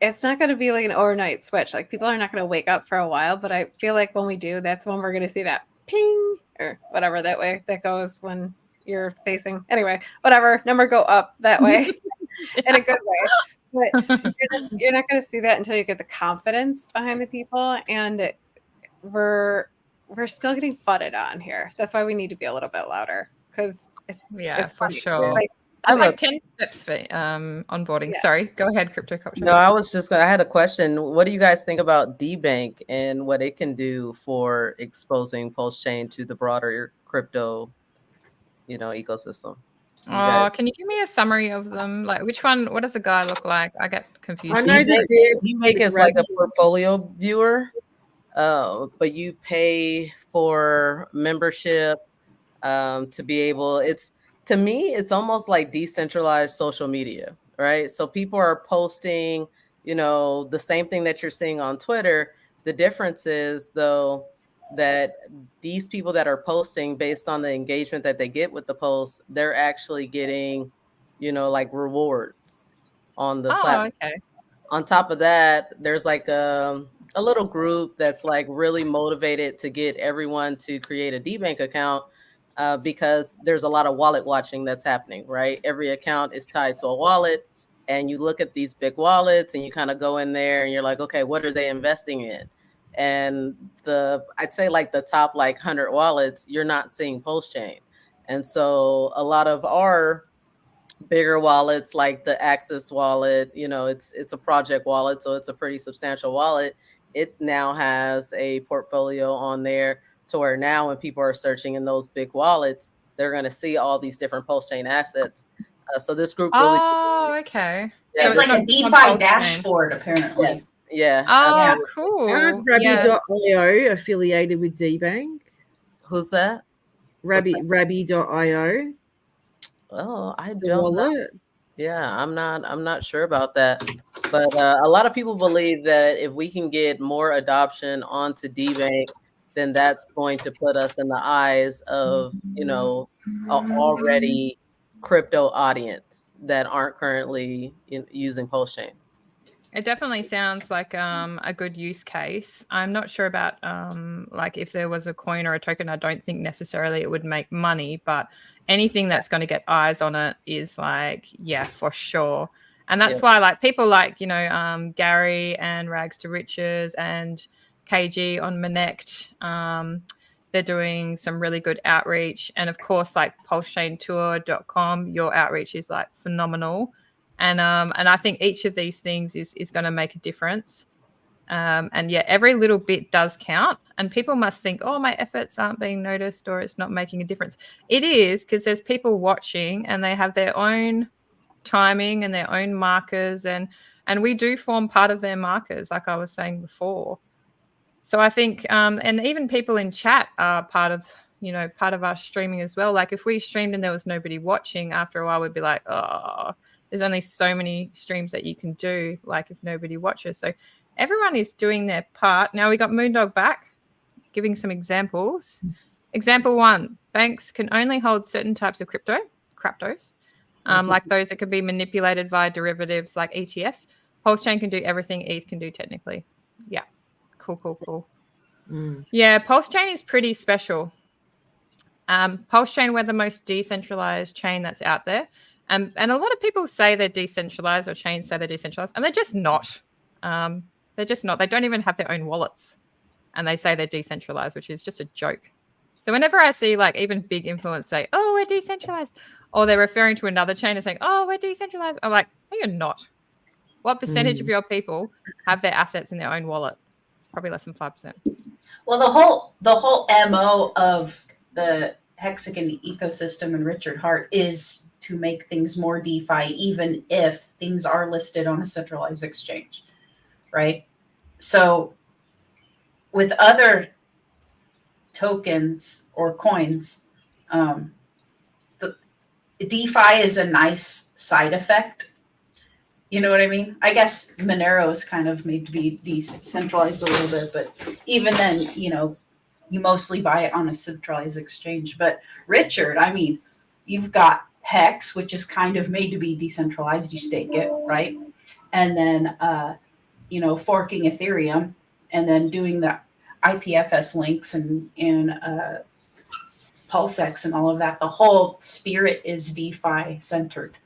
going to be like an overnight switch. Like, people are not going to wake up for a while, but I feel like when we do, that's when we're going to see that ping or whatever that way that goes when you're facing, anyway, whatever number go up that way in a good way. But you're not going to see that until you get the confidence behind the people. And we're still getting fudded on here. That's why we need to be a little bit louder, because it's for funny. sure. Like, I was like 10 steps for onboarding. Yeah. Sorry, go ahead, Crypto Culture. No, I had a question. What do you guys think about D-Bank and what it can do for exposing Pulse Chain to the broader crypto, ecosystem? Can you give me a summary of them? Like, which one? What does the guy look like? I get confused. I know that D-Bank is like a portfolio viewer, but you pay for membership to be able. To me, it's almost like decentralized social media, right? So people are posting, the same thing that you're seeing on Twitter. The difference is, though, that these people that are posting based on the engagement that they get with the post, they're actually getting, like rewards on the platform. Okay. On top of that, there's like a little group that's like really motivated to get everyone to create a D-Bank account. Because there's a lot of wallet watching that's happening, right? Every account is tied to a wallet, and you look at these big wallets and you kind of go in there and you're like, okay, what are they investing in? And I'd say like the top 100 wallets, you're not seeing Pulse Chain. And so a lot of our bigger wallets, like the Axis wallet, it's a project wallet, so it's a pretty substantial wallet. It now has a portfolio on there, to where now when people are searching in those big wallets, they're going to see all these different Pulse Chain assets. So this group really... okay. Yeah, so it's like a DeFi dashboard, apparently. Yes. Yeah. Oh, cool. Aren't Rabby.io affiliated with D-Bank? Who's that? Rabby.io. Oh, I don't know. Yeah, I'm not sure about that. But a lot of people believe that if we can get more adoption onto D-Bank, then that's going to put us in the eyes of, already crypto audience that aren't currently using Pulse Chain. It definitely sounds like a good use case. I'm not sure about like if there was a coin or a token. I don't think necessarily it would make money, but anything that's going to get eyes on it is like, yeah, for sure. And that's why like people like, Gary and Rags to Riches and KG on Monect, they're doing some really good outreach. And of course, like pulsechaintour.com, your outreach is like phenomenal. And I think each of these things is going to make a difference. And yeah, every little bit does count. And people must think, oh, my efforts aren't being noticed or it's not making a difference. It is, because there's people watching and they have their own timing and their own markers, and we do form part of their markers, like I was saying before. So I think, and even people in chat are part of our streaming as well. Like if we streamed and there was nobody watching, after a while we'd be like, oh, there's only so many streams that you can do, like if nobody watches. So everyone is doing their part. Now we got Moondog back, giving some examples. Example 1, banks can only hold certain types of cryptos, like those that can be manipulated via derivatives like ETFs. Pulse Chain can do everything ETH can do technically. Yeah. Cool. Yeah, Pulse Chain is pretty special. Pulse Chain, we're the most decentralized chain that's out there. And a lot of people say they're decentralized, or chains say they're decentralized, and they're just not. They're just not. They don't even have their own wallets. And they say they're decentralized, which is just a joke. So whenever I see like even big influencers say, oh, we're decentralized, or they're referring to another chain and saying, oh, we're decentralized, I'm like, no, you're not. What percentage of your people have their assets in their own wallet? Probably less than 5%. Well, the whole MO of the Hexagon ecosystem and Richard Hart is to make things more DeFi, even if things are listed on a centralized exchange, right? So with other tokens or coins, the DeFi is a nice side effect. You know what I mean? I guess Monero is kind of made to be decentralized a little bit, but even then, you mostly buy it on a centralized exchange. But Richard, I mean, you've got Hex, which is kind of made to be decentralized. You stake it, right? And then, forking Ethereum, and then doing the IPFS links and PulseX and all of that. The whole spirit is DeFi centered.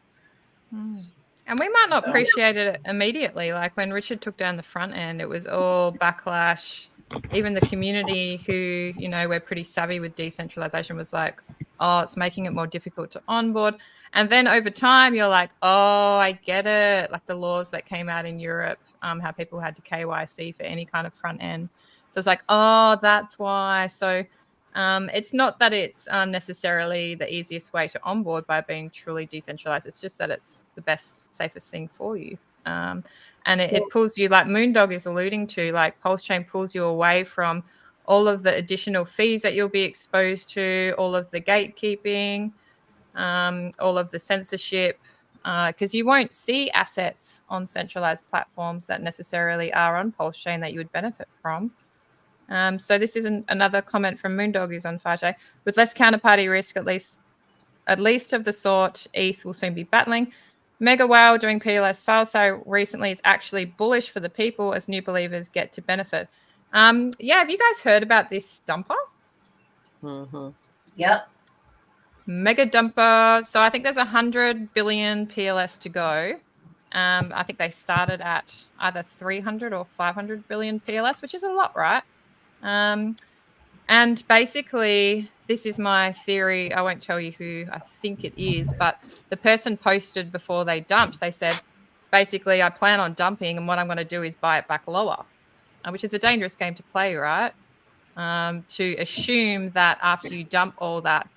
And we might not appreciate it immediately. Like when Richard took down the front end, it was all backlash. Even the community who, we're pretty savvy with decentralization was like, oh, it's making it more difficult to onboard. And then over time, you're like, oh, I get it. Like the laws that came out in Europe, how people had to KYC for any kind of front end. So it's like, oh, that's why. So it's not that it's necessarily the easiest way to onboard by being truly decentralized. It's just that it's the best, safest thing for you. And it pulls you, like Moondog is alluding to, like Pulse Chain pulls you away from all of the additional fees that you'll be exposed to, all of the gatekeeping, all of the censorship, because you won't see assets on centralized platforms that necessarily are on Pulse Chain that you would benefit from. So this is another comment from Moondog, who's on FireChain. With less counterparty risk, at least of the sort, ETH will soon be battling. Mega Whale doing PLS file sale recently is actually bullish for the people as new believers get to benefit. Have you guys heard about this dumper? Yep. Mega dumper. So I think there's 100 billion PLS to go. I think they started at either 300 or 500 billion PLS, which is a lot, right? And basically, this is my theory. I won't tell you who I think it is, but the person posted before they dumped, they said, basically, I plan on dumping, and what I'm going to do is buy it back lower, which is a dangerous game to play, right? To assume that after you dump all that,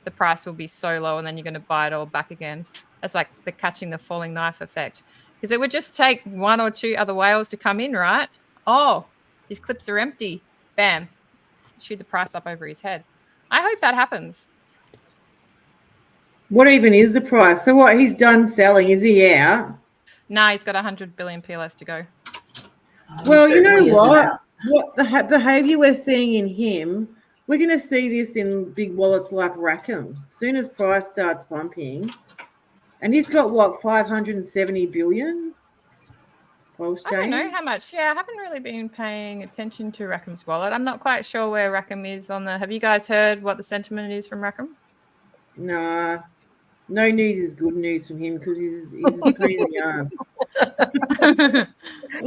the price will be so low and then you're going to buy it all back again. That's like the catching the falling knife effect. Because it would just take one or two other whales to come in, right? Oh, his clips are empty. Bam. Shoot the price up over his head. I hope that happens. What even is the price? So what, he's done selling? Is he out? No, he's got 100 billion PLS to go. Well, you know what? What the behavior we're seeing in him, we're going to see this in big wallets like Rackham. As soon as price starts bumping, and he's got what, 570 billion? Pulse Chain? I don't know how much. Yeah, I haven't really been paying attention to Rackham's wallet. I'm not quite sure where Rackham is on the. Have you guys heard what the sentiment is from Rackham? Nah. No news is good news from him because he's a pain in the ass.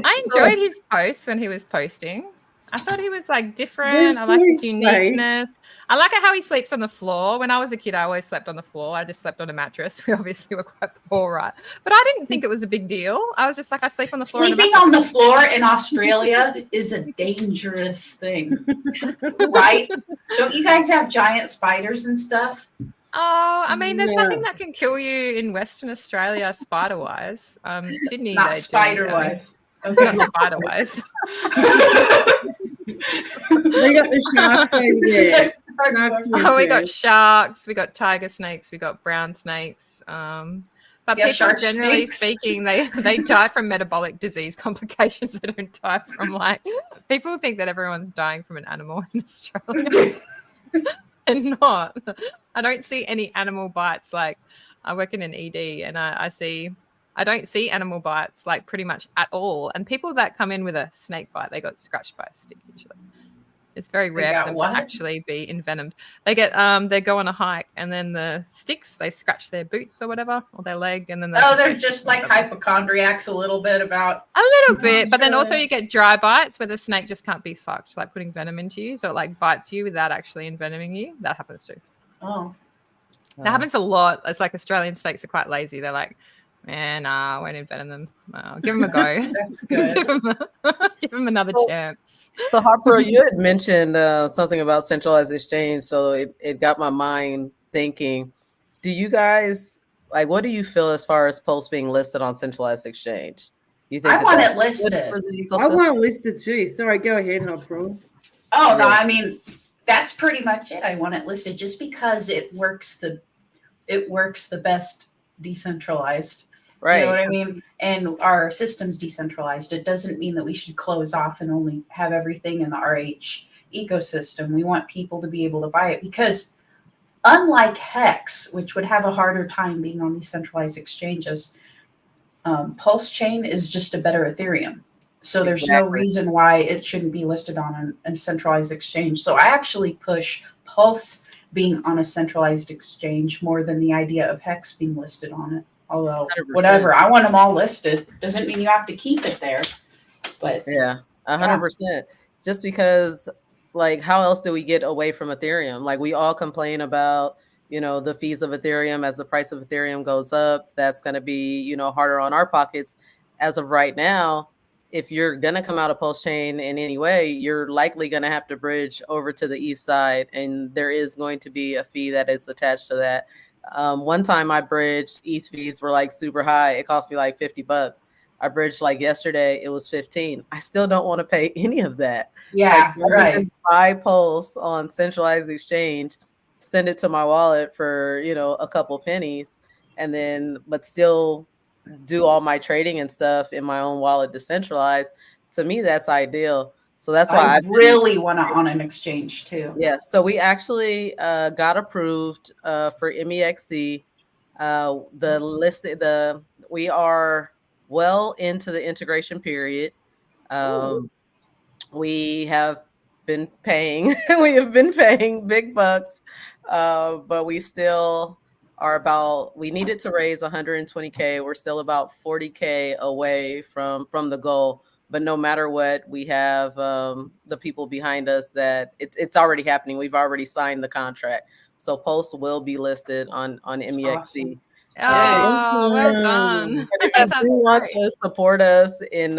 I enjoyed his posts when he was posting. I thought he was like different. I like his uniqueness. I like how he sleeps on the floor. When I was a kid, I always slept on the floor. I just slept on a mattress. We obviously were quite poor, right? But I didn't think it was a big deal. I was just like, I sleep on the floor. Sleeping on the floor in Australia is a dangerous thing, right? Don't you guys have giant spiders and stuff? Oh, I mean, there's nothing that can kill you in Western Australia spider-wise. Sydney, not spider-wise. Okay. Not spider-wise. They got the sharks over there. We got sharks, we got tiger snakes, we got brown snakes. But people, generally speaking, they die from metabolic disease complications. They don't die from like, people think that everyone's dying from an animal in Australia. And not. I don't see any animal bites. Like, I work in an ED and I don't see animal bites like pretty much at all. And people that come in with a snake bite, they got scratched by a stick usually. It's very rare for them to actually be envenomed. They get they go on a hike and then the sticks, they scratch their boots or whatever, or their leg, and then they're just like hypochondriacs a little bit about a little bit. But then also you get dry bites where the snake just can't be fucked, like putting venom into you, so it like bites you without actually envenoming you. That happens too. Oh, that happens a lot. It's like Australian snakes are quite lazy. They're like, man, I won't envenom them. Give them a go. That's good. give them another chance. So Harper, you had mentioned something about centralized exchange, so it got my mind thinking. Do you guys like, what do you feel as far as Pulse being listed on centralized exchange? You think I want it listed? I want it listed too. Sorry, go ahead, Harper. Oh no, I mean that's pretty much it. I want it listed just because it works the best decentralized. Right. You know what I mean? And our system's decentralized. It doesn't mean that we should close off and only have everything in the RH ecosystem. We want people to be able to buy it because unlike Hex, which would have a harder time being on these centralized exchanges, Pulse Chain is just a better Ethereum. So there's no reason why it shouldn't be listed on a centralized exchange. So I actually push Pulse being on a centralized exchange more than the idea of Hex being listed on it. Although 100%. Whatever, I want them all listed. Doesn't mean you have to keep it there. But yeah, 100%. Just because, like, how else do we get away from Ethereum? Like, we all complain about, you know, the fees of Ethereum. As the price of Ethereum goes up, that's going to be, you know, harder on our pockets. As of right now, if you're going to come out of Pulse Chain in any way, you're likely going to have to bridge over to the ETH side. And there is going to be a fee that is attached to that. One time I bridged, ETH fees were like super high. It cost me like $50. I bridged like yesterday, it was 15. I still don't want to pay any of that. Yeah, like, right. Just buy Pulse on centralized exchange, send it to my wallet for, you know, a couple pennies, and then, but still do all my trading and stuff in my own wallet decentralized. To me, that's ideal. So that's why I really want to on an exchange too. Yeah. So we actually got approved for MEXC. We are well into the integration period. We have been paying. We have been paying big bucks, but we still are we needed to raise 120K. We're still about 40K away from the goal. But no matter what, we have the people behind us that it's already happening. We've already signed the contract. So Pulse will be listed on MEXC. Awesome. Oh, well done. If you want to support us in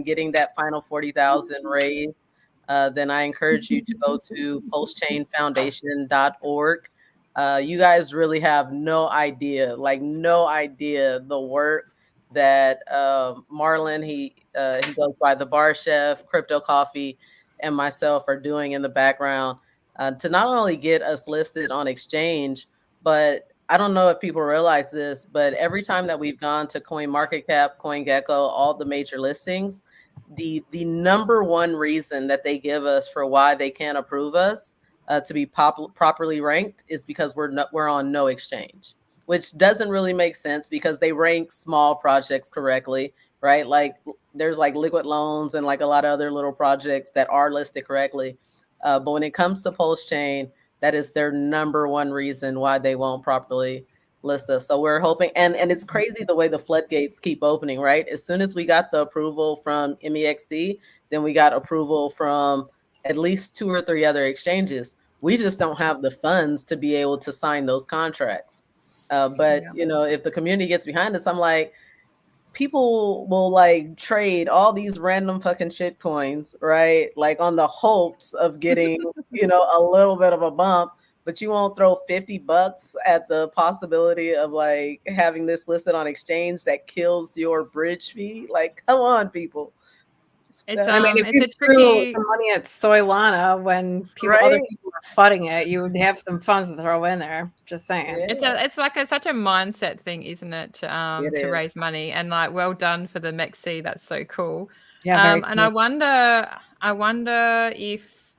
getting that final 40,000 raised, then I encourage you to go to pulsechainfoundation.org. You guys really have no idea the work that Marlon, he goes by the Bar Chef, Crypto Coffee, and myself are doing in the background to not only get us listed on exchange, but I don't know if people realize this, but every time that we've gone to CoinMarketCap, CoinGecko, all the major listings, the number one reason that they give us for why they can't approve us to be properly ranked is because we're on no exchange, which doesn't really make sense because they rank small projects correctly, right? Like there's like Liquid Loans and like a lot of other little projects that are listed correctly. But when it comes to Pulse Chain, that is their number one reason why they won't properly list us. So we're hoping, and it's crazy the way the floodgates keep opening, right? As soon as we got the approval from MEXC, Then we got approval from at least 2 or 3 other exchanges. We just don't have the funds to be able to sign those contracts. But you know, if the community gets behind us, I'm like, people will like trade all these random fucking shit coins, right? Like on the hopes of getting, you know, a little bit of a bump, but you won't throw $50 at the possibility of like having this listed on exchange that kills your bridge fee. Like, come on, people. It's I mean, if it's you a threw tricky, some money at Soylana when other Right? people were flooding it, you would have some funds to throw in there. Just saying. it's like such a mindset thing, isn't it? It To is. raise money, and like, well done for the MEXC. That's so cool. Yeah, very And cool. I wonder if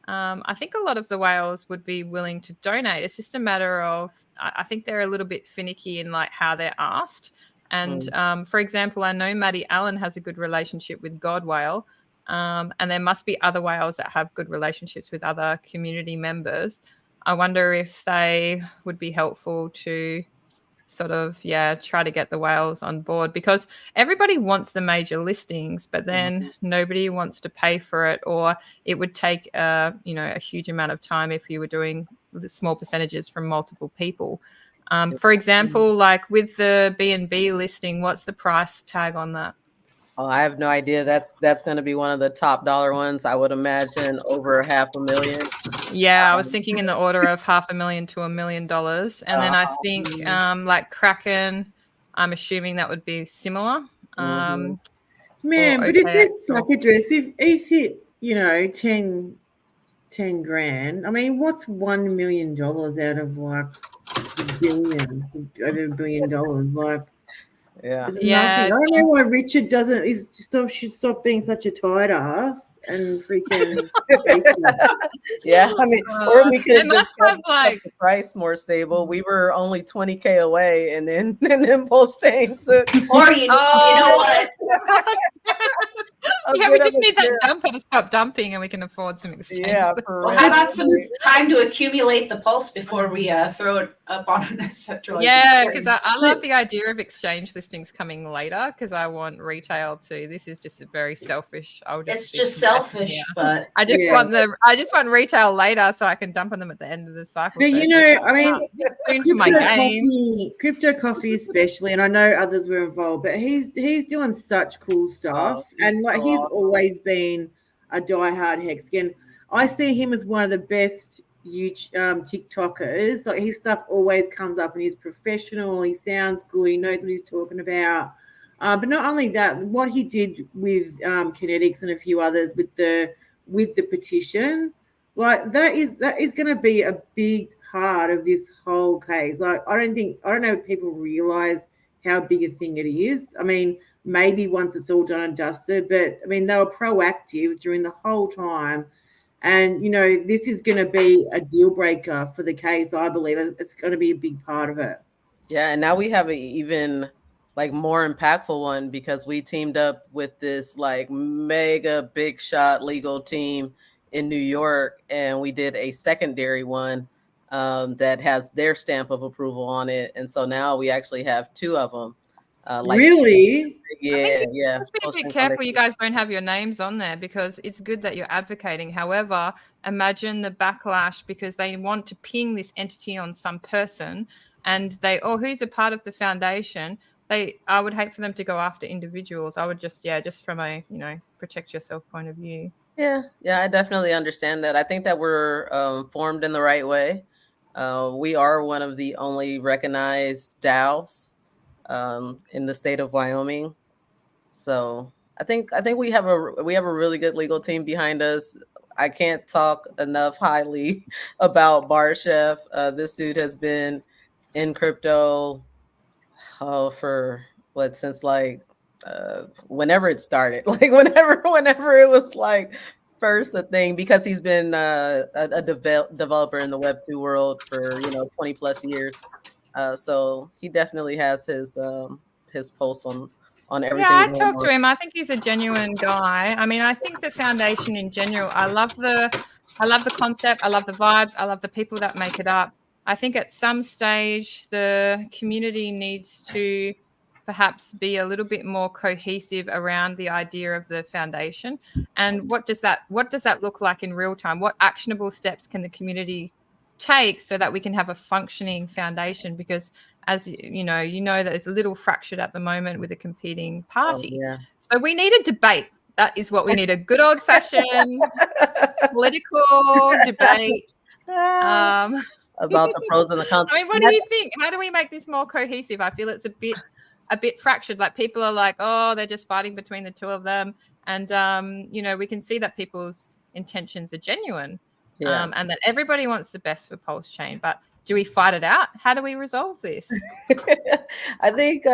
I think a lot of the whales would be willing to donate. It's just a matter of I think they're a little bit finicky in like how they're asked. And for example, I know Maddie Allen has a good relationship with God Whale, and there must be other whales that have good relationships with other community members. I wonder if they would be helpful to sort of try to get the whales on board, because everybody wants the major listings, but then nobody wants to pay for it, or it would take a huge amount of time if you were doing the small percentages from multiple people. For example, like with the B&B listing, what's the price tag on that? Oh, I have no idea. That's going to be one of the top dollar ones. I would imagine over $500,000. Yeah, I was thinking in the order of $500,000 to $1 million. And then I think like Kraken, I'm assuming that would be similar. Man, but if there's suck address, if hit, 10 grand, I mean, what's $1 million out of like billions, over $1 billion? Like, yeah, it's nothing. I don't know why Richard should stop being such a tight ass and freaking. Yeah, I mean, or we could must have like the price more stable. We were only 20K away, and then Pulse Chain took. Or you know what? Yeah, we just need that dumper to stop dumping, and we can afford some exchange. Yeah, well, how about some time to accumulate the pulse before we throw it up on a centralized? Yeah, because I love the idea of exchange listings coming later, because I want retail to. This is just a very selfish. It's just selfish, but I just want retail later so I can dump on them at the end of the cycle. But so I mean, for my game. Crypto Coffee especially, and I know others were involved, but he's doing such cool stuff, and like he's always been a diehard Hexagon. I see him as one of the best TikTokers. Like his stuff always comes up, and he's professional. He sounds good. He knows what he's talking about. But not only that, what he did with Kinetics and a few others with the petition, like that is going to be a big part of this whole case. Like I don't know if people realize how big a thing it is. I mean, maybe once it's all done and dusted, but I mean, they were proactive during the whole time. And, this is going to be a deal breaker for the case, I believe. It's going to be a big part of it. Yeah, and now we have an even like more impactful one, because we teamed up with this like mega big shot legal team in New York, and we did a secondary one that has their stamp of approval on it. And so now we actually have 2 of them. Really? Yeah. Just be a bit careful you guys don't have your names on there, because it's good that you're advocating. However, imagine the backlash, because they want to ping this entity on some person, and who's a part of the foundation. I would hate for them to go after individuals. I would just from a protect yourself point of view. Yeah, I definitely understand that. I think that we're formed in the right way. We are one of the only recognized DAOs in the state of Wyoming. So I think we have a really good legal team behind us. I can't talk enough highly about Barchef. This dude has been in crypto for since like whenever it started, like whenever it was like first a thing, because he's been a developer in the Web2 world for 20 plus years. So he definitely has his pulse on everything. Yeah, I talked to him. I think he's a genuine guy. I mean, I think the foundation in general, I love the concept. I love the vibes. I love the people that make it up. I think at some stage the community needs to perhaps be a little bit more cohesive around the idea of the foundation? And what does that look like in real time? What actionable steps can the community take so that we can have a functioning foundation? Because as you know that it's a little fractured at the moment with a competing party. So we need a debate. That is what we need, a good old-fashioned political debate about the pros and the cons. I mean, what do you think? How do we make this more cohesive? I feel it's a bit fractured. Like, people are like, oh, they're just fighting between the two of them. And, we can see that people's intentions are genuine, and that everybody wants the best for Pulse Chain. But do we fight it out? How do we resolve this? I think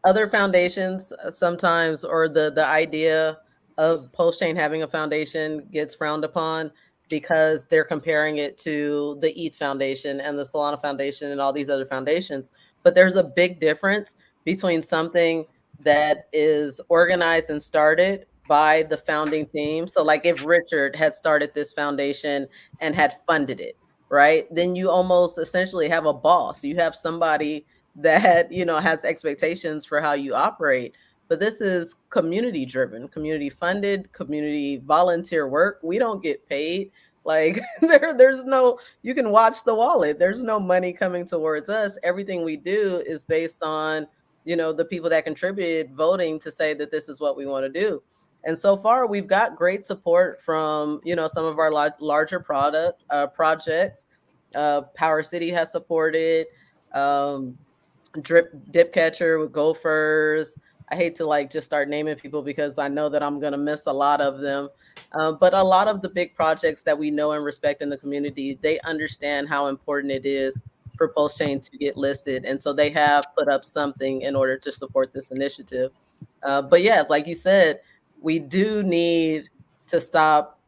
other foundations sometimes, or the idea of Pulse Chain having a foundation gets frowned upon because they're comparing it to the ETH Foundation and the Solana Foundation and all these other foundations. But there's a big difference between something that is organized and started by the founding team. So like if Richard had started this foundation and had funded it, right? Then you almost essentially have a boss. You have somebody that, has expectations for how you operate. But this is community driven, community funded, community volunteer work. We don't get paid. Like there's no, you can watch the wallet. There's no money coming towards us. Everything we do is based on, the people that contributed voting to say that this is what we want to do. And so far we've got great support from, some of our larger projects. Power City has supported, Dip Catcher with Gophers. I hate to just start naming people because I know that I'm going to miss a lot of them. But a lot of the big projects that we know and respect in the community, they understand how important it is for Pulse Chain to get listed. And so they have put up something in order to support this initiative. But yeah, like you said, we do need to stop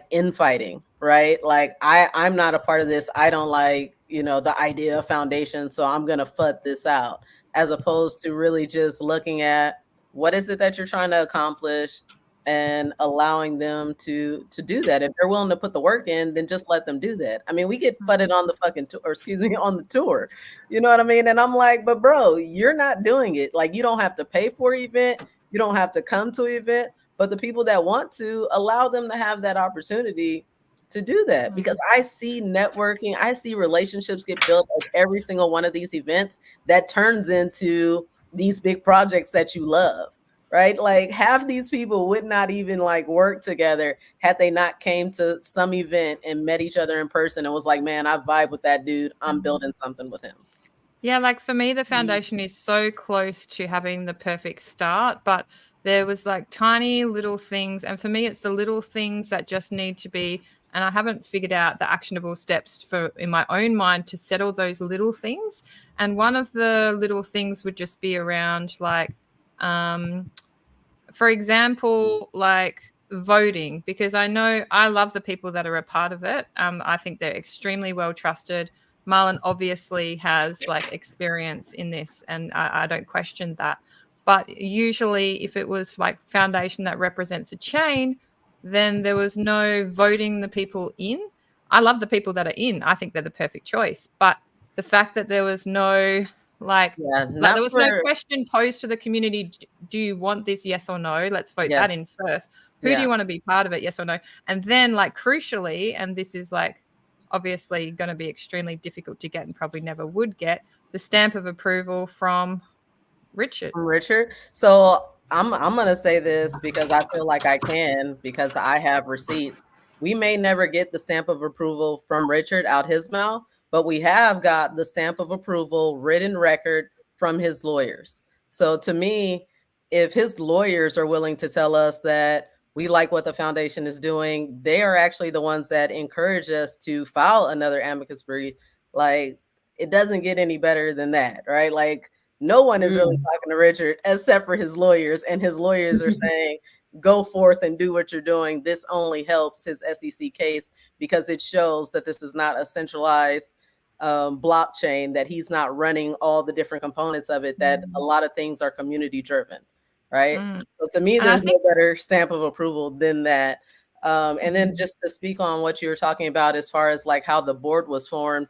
infighting, right? Like I'm not a part of this. I don't like, the idea of foundation. So I'm going to FUD this out, as opposed to really just looking at what is it that you're trying to accomplish and allowing them to do that. If they're willing to put the work in, then just let them do that. I mean, we get fudded on the fucking tour, on the tour. You know what I mean? And I'm like, but bro, you're not doing it. Like, you don't have to pay for an event. You don't have to come to an event. But the people that want to, allow them to have that opportunity to do that, because I see networking, I see relationships get built at every single one of these events that turns into these big projects that you love, right? Like half these people would not even work together had they not came to some event and met each other in person and was like, man, I vibe with that dude. I'm building something with him. Yeah, like for me, the foundation is so close to having the perfect start, but there was tiny little things. And for me, it's the little things that just need to be, and I haven't figured out the actionable steps in my own mind to settle those little things. And one of the little things would just be around for example, voting, because I know I love the people that are a part of it. I think they're extremely well trusted. Marlon obviously has experience in this, and I don't question that. But usually if it was foundation that represents a chain, then there was no voting the people in. I love the people that are in. I think they're the perfect choice. But the fact that there was no there was no question posed to the community, do you want this, yes or no? Let's vote that in first. Who do you want to be part of it, yes or no? And then crucially, and this is obviously going to be extremely difficult to get and probably never would get, the stamp of approval from Richard. So I'm going to say this because I feel like I can, because I have receipts. We may never get the stamp of approval from Richard out his mouth, but we have got the stamp of approval written record from his lawyers. So to me, if his lawyers are willing to tell us that we like what the foundation is doing, they are actually the ones that encourage us to file another amicus brief. It doesn't get any better than that, right? No one is really talking to Richard except for his lawyers, and his lawyers are saying, go forth and do what you're doing. This only helps his SEC case because it shows that this is not a centralized blockchain, that he's not running all the different components of it, that a lot of things are community driven, right? So to me, there's no better stamp of approval than that. And then just to speak on what you were talking about as far as how the board was formed,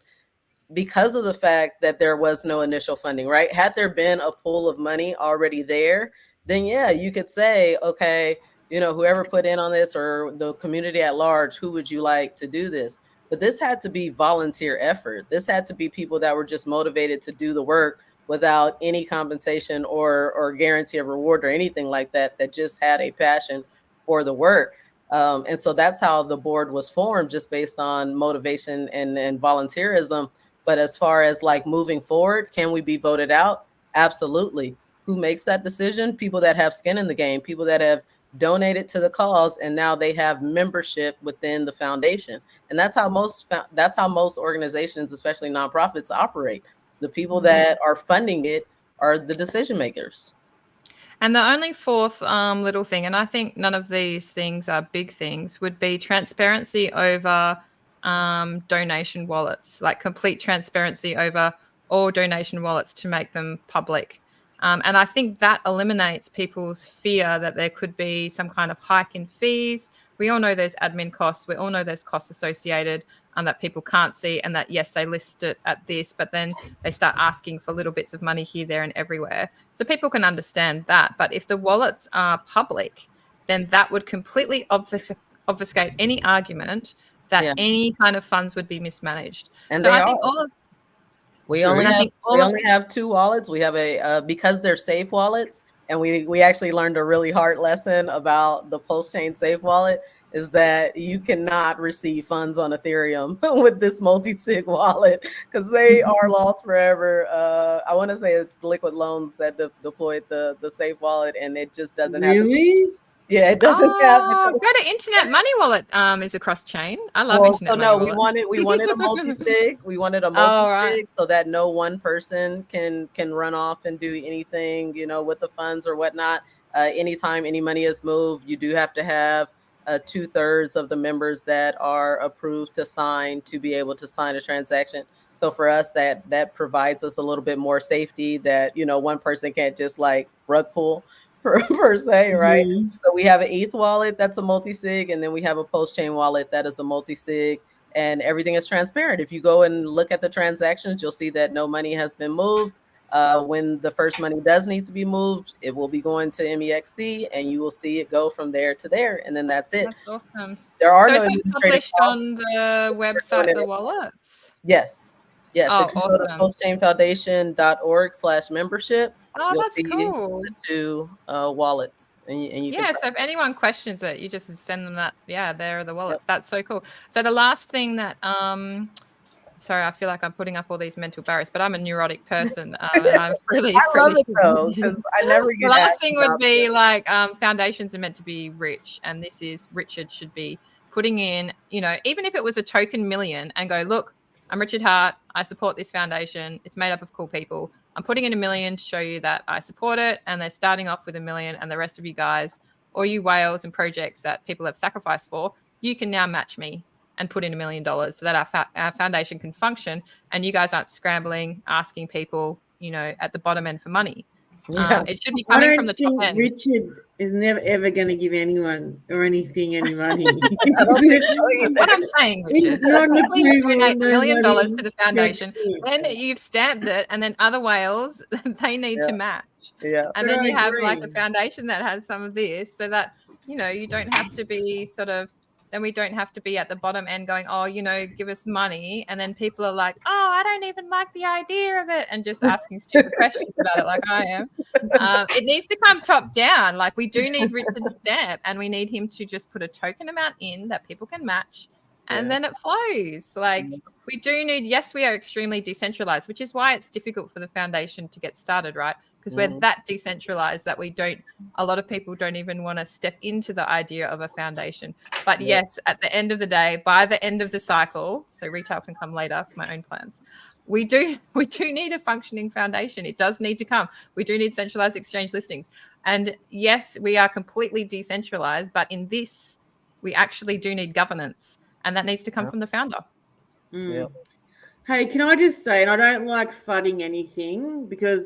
because of the fact that there was no initial funding, right? Had there been a pool of money already there, then yeah, you could say, okay, you know, whoever put in on this or the community at large, who would you like to do this? But this had to be volunteer effort. This had to be people that were just motivated to do the work without any compensation or guarantee of reward or anything like that, that just had a passion for the work. And so that's how the board was formed, just based on motivation and volunteerism. But as far as like moving forward, can we be voted out? Absolutely. Who makes that decision? People that have skin in the game, people that have donated to the cause, and now they have membership within the foundation. And that's how most organizations, especially nonprofits, operate. The people that are funding it are the decision makers. And the only fourth little thing, and I think none of these things are big things, would be transparency over donation wallets, like complete transparency over all donation wallets to make them public. And I think that eliminates people's fear that there could be some kind of hike in fees. We all know there's admin costs. We all know there's costs associated that people can't see, and that, yes, they list it at this, but then they start asking for little bits of money here, there, and everywhere. So people can understand that. But if the wallets are public, then that would completely obfuscate any argument that any kind of funds would be mismanaged. And so they I think are. We only have two wallets. We have a because they're safe wallets, and we actually learned a really hard lesson about the post-chain safe wallet, is that you cannot receive funds on Ethereum with this multi-sig wallet, because they are lost forever. I want to say it's Liquid Loans that deployed the safe wallet, and it just doesn't have. Yeah, it doesn't have. Go to Internet Money Wallet. Is across chain. I love Internet Money Wallet. we wanted a multi-sig. We wanted a multi-sig so that no one person can run off and do anything, you know, with the funds or whatnot. Anytime any money is moved, you do have to have 2/3 of the members that are approved to sign to be able to sign a transaction. So for us, that provides us a little bit more safety, that, you know, one person can't just like rug pull per se, right? So we have an ETH wallet that's a multi-sig, and then we have a post-chain wallet that is a multi-sig, and everything is transparent. If you go and look at the transactions, you'll see that no money has been moved. When the first money does need to be moved, it will be going to MEXC, and you will see it go from there to there, and then that's it. That's awesome. There are so no is it published on the website, the wallets? Yes. Oh, if you go to postchainfoundation.org/membership, you'll that's see cool. the two wallets, and you can so if anyone questions it, you just send them that. Yeah, there are the wallets. That's so cool. So the last thing that sorry, I feel like I'm putting up all these mental barriers, but I'm a neurotic person. And I'm really, I love it though, because I never get. The last thing would be like foundations are meant to be rich, and this is Richard should be putting in, you know, even if it was a token million, and go, look, I'm Richard Hart. I support this foundation. It's made up of cool people. I'm putting in $1 million to show you that I support it, and they're starting off with $1 million, and the rest of you guys, or you whales and projects that people have sacrificed for, you can now match me and put in $1 million so that our foundation can function, and you guys aren't scrambling, asking people, you know, at the bottom end for money. It should be coming from the top end. Richard is never ever going to give anyone or anything any money. What I'm saying, Richard, please donate $1 million to the foundation. Then you've stamped it, and then other whales, they need to match. Yeah, and then you have like a foundation that has some of this, so that, you know, you don't have to be sort of. Then we don't have to be at the bottom end going, oh, you know, give us money. And then people are like, oh, I don't even like the idea of it. And just asking stupid questions about it like I am. It needs to come top down. Like, we do need Richard's stamp, and we need him to just put a token amount in that people can match. And then it flows. Like, we do need, yes, we are extremely decentralized, which is why it's difficult for the foundation to get started, right? Because we're that decentralized that a lot of people don't even want to step into the idea of a foundation. But yes, at the end of the day, by the end of the cycle, so retail can come later for my own plans, we do need a functioning foundation. It does need to come. We do need centralized exchange listings. And yes, we are completely decentralized, but in this, we actually do need governance, and that needs to come from the founder. Hey, can I just say, and I don't like fudding anything, because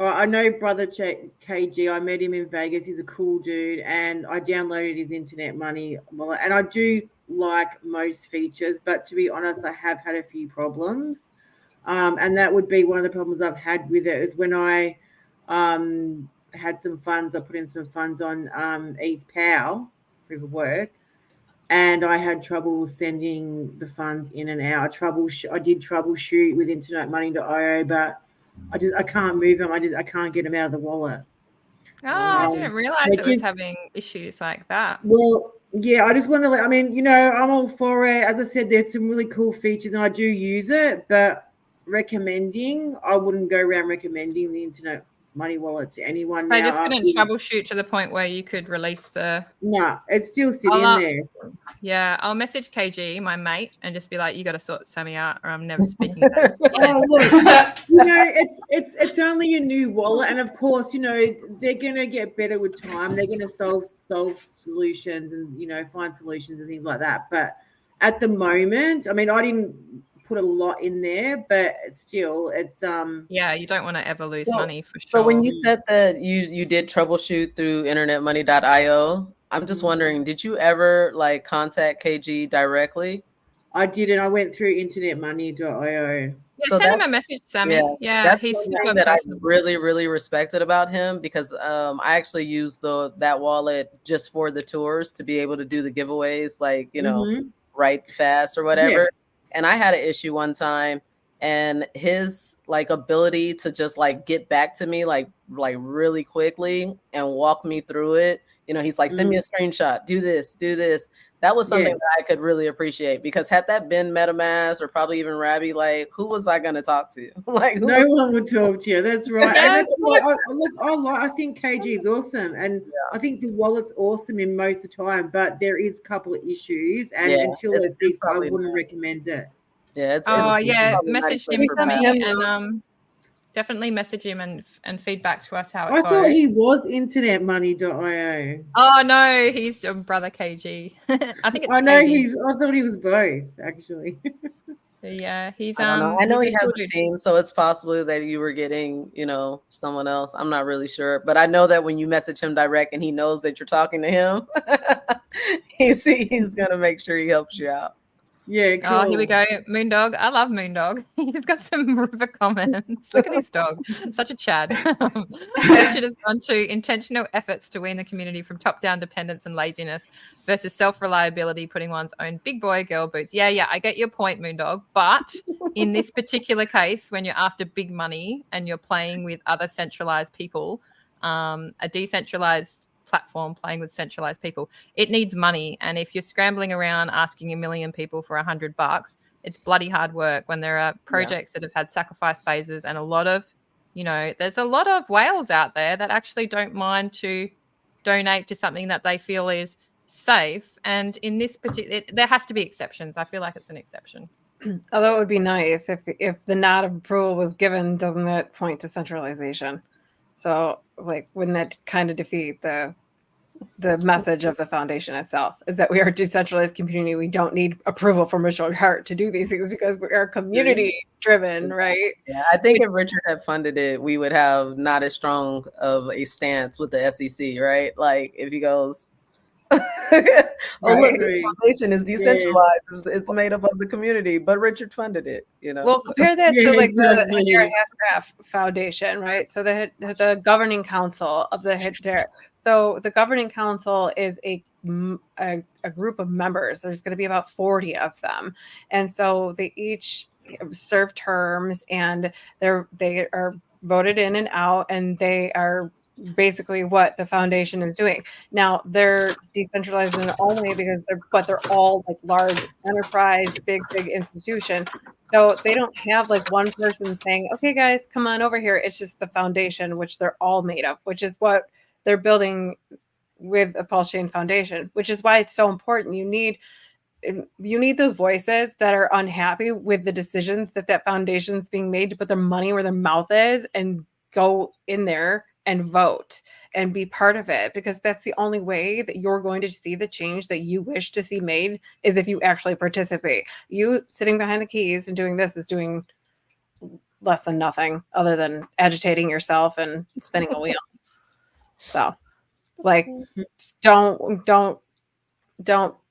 I know Brother KG. I met him in Vegas. He's a cool dude, and I downloaded his Internet Money wallet. And I do like most features, but to be honest, I have had a few problems. And that would be one of the problems I've had with it is when I had some funds, I put in some funds on ETH Pow for work, and I had trouble sending the funds in and out. I did troubleshoot with internetmoney.io, but I can't move them. I can't get them out of the wallet. Oh, I didn't realize it was having issues like that. Well, yeah, I just want to. I mean, you know, I'm all for it. As I said, there's some really cool features, and I do use it. But I wouldn't go around recommending the internet money wallet to anyone. I just couldn't troubleshoot to the point where you could release the. No, it's still sitting there. Yeah, I'll message KG, my mate, and just be like, "You got to sort Sammy out, or I'm never speaking." Oh, look, you know, it's only a new wallet, and of course, you know, they're gonna get better with time. They're gonna solve solutions and, you know, find solutions and things like that. But at the moment, I mean, I didn't put a lot in there, but still, it's yeah, you don't want to ever lose money for sure. So when you said that you did troubleshoot through internetmoney.io, I'm just wondering, did you ever like contact KG directly? I didn't. I went through internetmoney.io. Yeah, send him a message, Sammy. Yeah, that's he's one super thing that I personable. really respected about him, because I actually used that wallet just for the tours to be able to do the giveaways, like, you know, right fast or whatever. Yeah. And I had an issue one time, and his like ability to just like get back to me like really quickly and walk me through it. You know, he's like, send me a screenshot, do this. That was something that I could really appreciate, because had that been MetaMask or probably even Rabby, like, who was I going to talk to? Like, no one would talk to you. That's right. And that's why I think KG is awesome, and I think the wallet's awesome in most of the time. But there is a couple of issues, and until it's fixed, I wouldn't recommend it. Yeah. Message him, Sammy, and definitely message him and feedback to us how it goes. I thought he was internetmoney.io. Oh no, he's brother KG. I think it's I know KG. I thought he was both, actually. Yeah, he's I know he has a team, so it's possible that you were getting, you know, someone else. I'm not really sure, but I know that when you message him direct and he knows that you're talking to him, he's gonna make sure he helps you out. Yeah, cool. Oh, here we go. Moondog. I love Moondog. He's got some river comments. Look at his dog. Such a Chad. Richard has gone to intentional efforts to wean the community from top-down dependence and laziness versus self-reliability, putting one's own big boy girl boots. Yeah, I get your point, Moondog. But in this particular case, when you're after big money and you're playing with other centralized people, a decentralized platform playing with centralized people, it needs money. And if you're scrambling around asking 1 million people for $100, it's bloody hard work when there are projects that have had sacrifice phases, and a lot of, you know, there's a lot of whales out there that actually don't mind to donate to something that they feel is safe. And in this particular, there has to be exceptions. I feel like it's an exception. Although it would be nice if the nod of approval was given, doesn't that point to centralization? So, like, wouldn't that kind of defeat the message of the foundation itself? Is that we are a decentralized community. We don't need approval from Richard Hart to do these things because we are community driven, right? Yeah, I think if Richard had funded it, we would have not as strong of a stance with the SEC, right? Like if he goes, look, this foundation is decentralized. It's made up of the community, but Richard funded it, you know. Well, compare that to like the Hedera Handcraft Foundation, right? So the governing council of the Hedera. So the governing council is a group of members. There's going to be about 40 of them, and so they each serve terms, and they are voted in and out, and they are basically what the foundation is doing. Now they're decentralized in only because they're all like large enterprise, big institution. So they don't have like one person saying, okay guys, come on over here. It's just the foundation, which they're all made of, which is what they're building with a Pulse Chain Foundation, which is why it's so important. You need those voices that are unhappy with the decisions that foundation's being made to put their money where their mouth is and go in there and vote and be part of it, because that's the only way that you're going to see the change that you wish to see made, is if you actually participate. You sitting behind the keys and doing this is doing less than nothing other than agitating yourself and spinning a wheel. So like, don't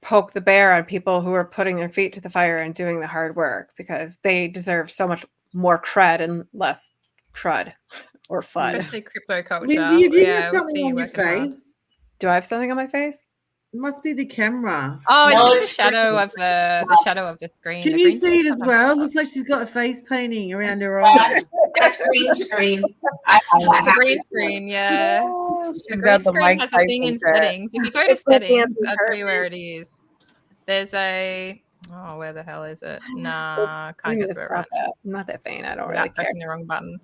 poke the bear on people who are putting their feet to the fire and doing the hard work, because they deserve so much more cred and less crud or FUD. Especially crypto culture. Lindsay, do you have something on your face? Do I have something on my face? It must be the camera. Oh, No, it's the shadow of the shadow of the screen. Can the you green see it screen as well? Looks like she's got a face painting around her eyes. That's green screen. The green screen, yeah. The green screen has a thing in settings. If you go to settings, I'll tell you where it is. There's a where the hell is it? Nah, can't get to it right. I'm not that vain. I don't really care. Pressing the wrong button.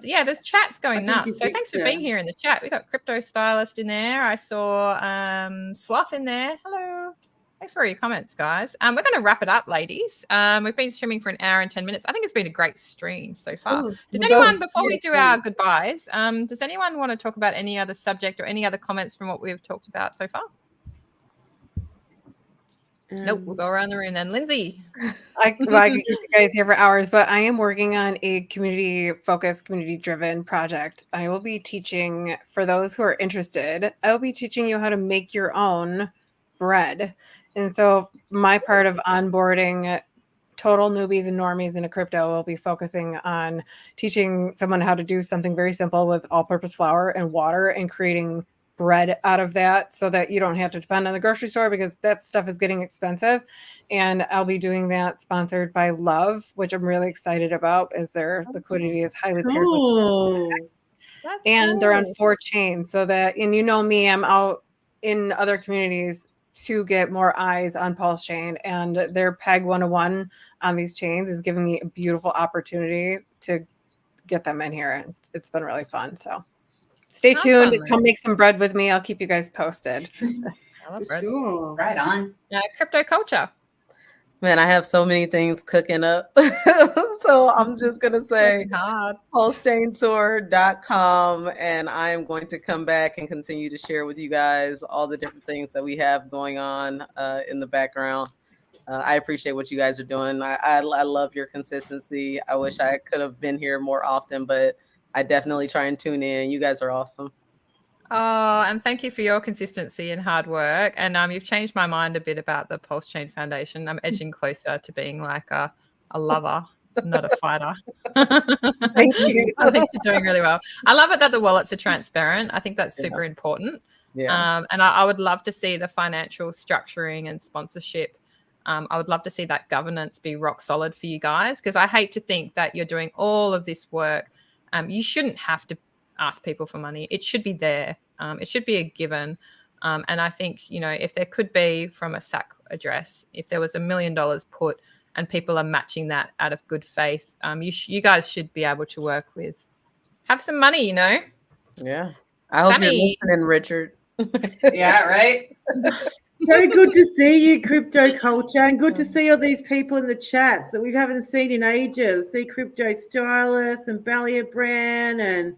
Yeah, there's chats going nuts. So thanks for being here in the chat. We got Crypto Stylist in there. I saw Sloth in there. Hello. Thanks for all your comments, guys. We're going to wrap it up, ladies. We've been streaming for an hour and 10 minutes. I think it's been a great stream so far. Does anyone, before we do our goodbyes, does anyone want to talk about any other subject or any other comments from what we've talked about so far? Nope, we'll go around the room then. Lindsay. I can keep you guys here for hours, but I am working on a community-focused, community-driven project. I will be teaching, for those who are interested, I will be teaching you how to make your own bread. And so my part of onboarding total newbies and normies into crypto will be focusing on teaching someone how to do something very simple with all-purpose flour and water and creating bread out of that so that you don't have to depend on the grocery store because that stuff is getting expensive. And I'll be doing that sponsored by Love, which I'm really excited about as their liquidity is highly paired with and they're on 4 chains so that, and you know me, I'm out in other communities to get more eyes on Pulse Chain, and their PEG 101 on these chains is giving me a beautiful opportunity to get them in here. And it's been really fun. So stay tuned. Come make some bread with me. I'll keep you guys posted. I love bread. Sure. Right on. Crypto culture. Man, I have so many things cooking up. So I'm just going to say pulsechaintour.com, and I am going to come back and continue to share with you guys all the different things that we have going on in the background. I appreciate what you guys are doing. I love your consistency. I wish I could have been here more often, but I definitely try and tune in. You guys are awesome. Oh, and thank you for your consistency and hard work. And you've changed my mind a bit about the Pulse Chain Foundation. I'm edging closer to being like a lover, not a fighter. Thank you. I think you're doing really well. I love it that the wallets are transparent. I think that's super important. Yeah. And I would love to see the financial structuring and sponsorship. I would love to see that governance be rock solid for you guys, because I hate to think that you're doing all of this work. You shouldn't have to ask people for money. It should be there. It should be a given. And I think, you know, if there could be from a SAC address, if there was $1 million put and people are matching that out of good faith, you guys should be able to work with, have some money, you know? Yeah. I hope you're listening, Richard. Yeah, right. Very good to see you, Crypto Culture, and good to see all these people in the chats that we haven't seen in ages. See Crypto Stylist and Balia Brand and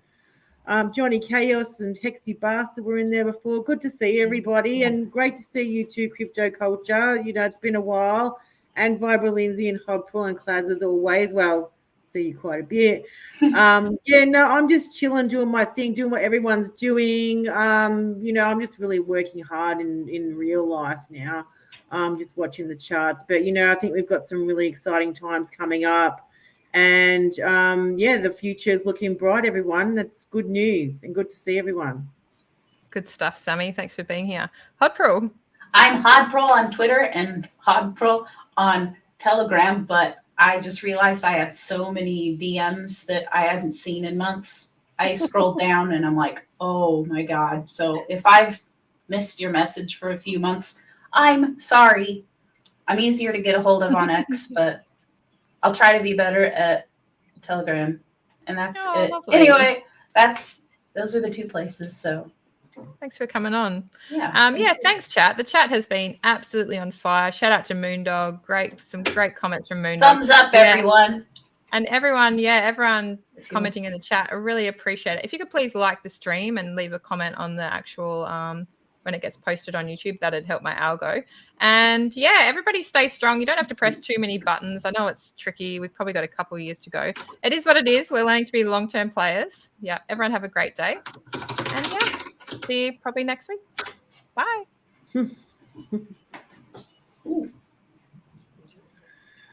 Johnny Chaos and Hexy Bastard were in there before. Good to see everybody, and great to see you too, Crypto Culture. You know, it's been a while. And Vibra Lindsay and Hobpool and Claz as always. Well, see you quite a bit. I'm just chilling, doing my thing, doing what everyone's doing. You know, I'm just really working hard in real life now. Just watching the charts. But, you know, I think we've got some really exciting times coming up. And, the future is looking bright, everyone. That's good news and good to see everyone. Good stuff, Sammy. Thanks for being here. Hodpro. I'm Hodpro on Twitter and Hodpro on Telegram, but I just realized I had so many DMs that I hadn't seen in months. I scrolled down and I'm like, oh my God. So if I've missed your message for a few months, I'm sorry. I'm easier to get a hold of on X, but I'll try to be better at Telegram. And that's it. Lovely. Anyway, those are the 2 places. So thanks for coming on. Yeah. Thanks, chat. The chat has been absolutely on fire. Shout out to Moondog. Some great comments from Moondog. Thumbs up, everyone. And everyone commenting in the chat. I really appreciate it. If you could please like the stream and leave a comment on the actual when it gets posted on YouTube, that'd help my algo. And everybody stay strong. You don't have to press too many buttons. I know it's tricky. We've probably got a couple of years to go. It is what it is. We're learning to be long-term players. Yeah. Everyone have a great day. And see you probably next week. Bye.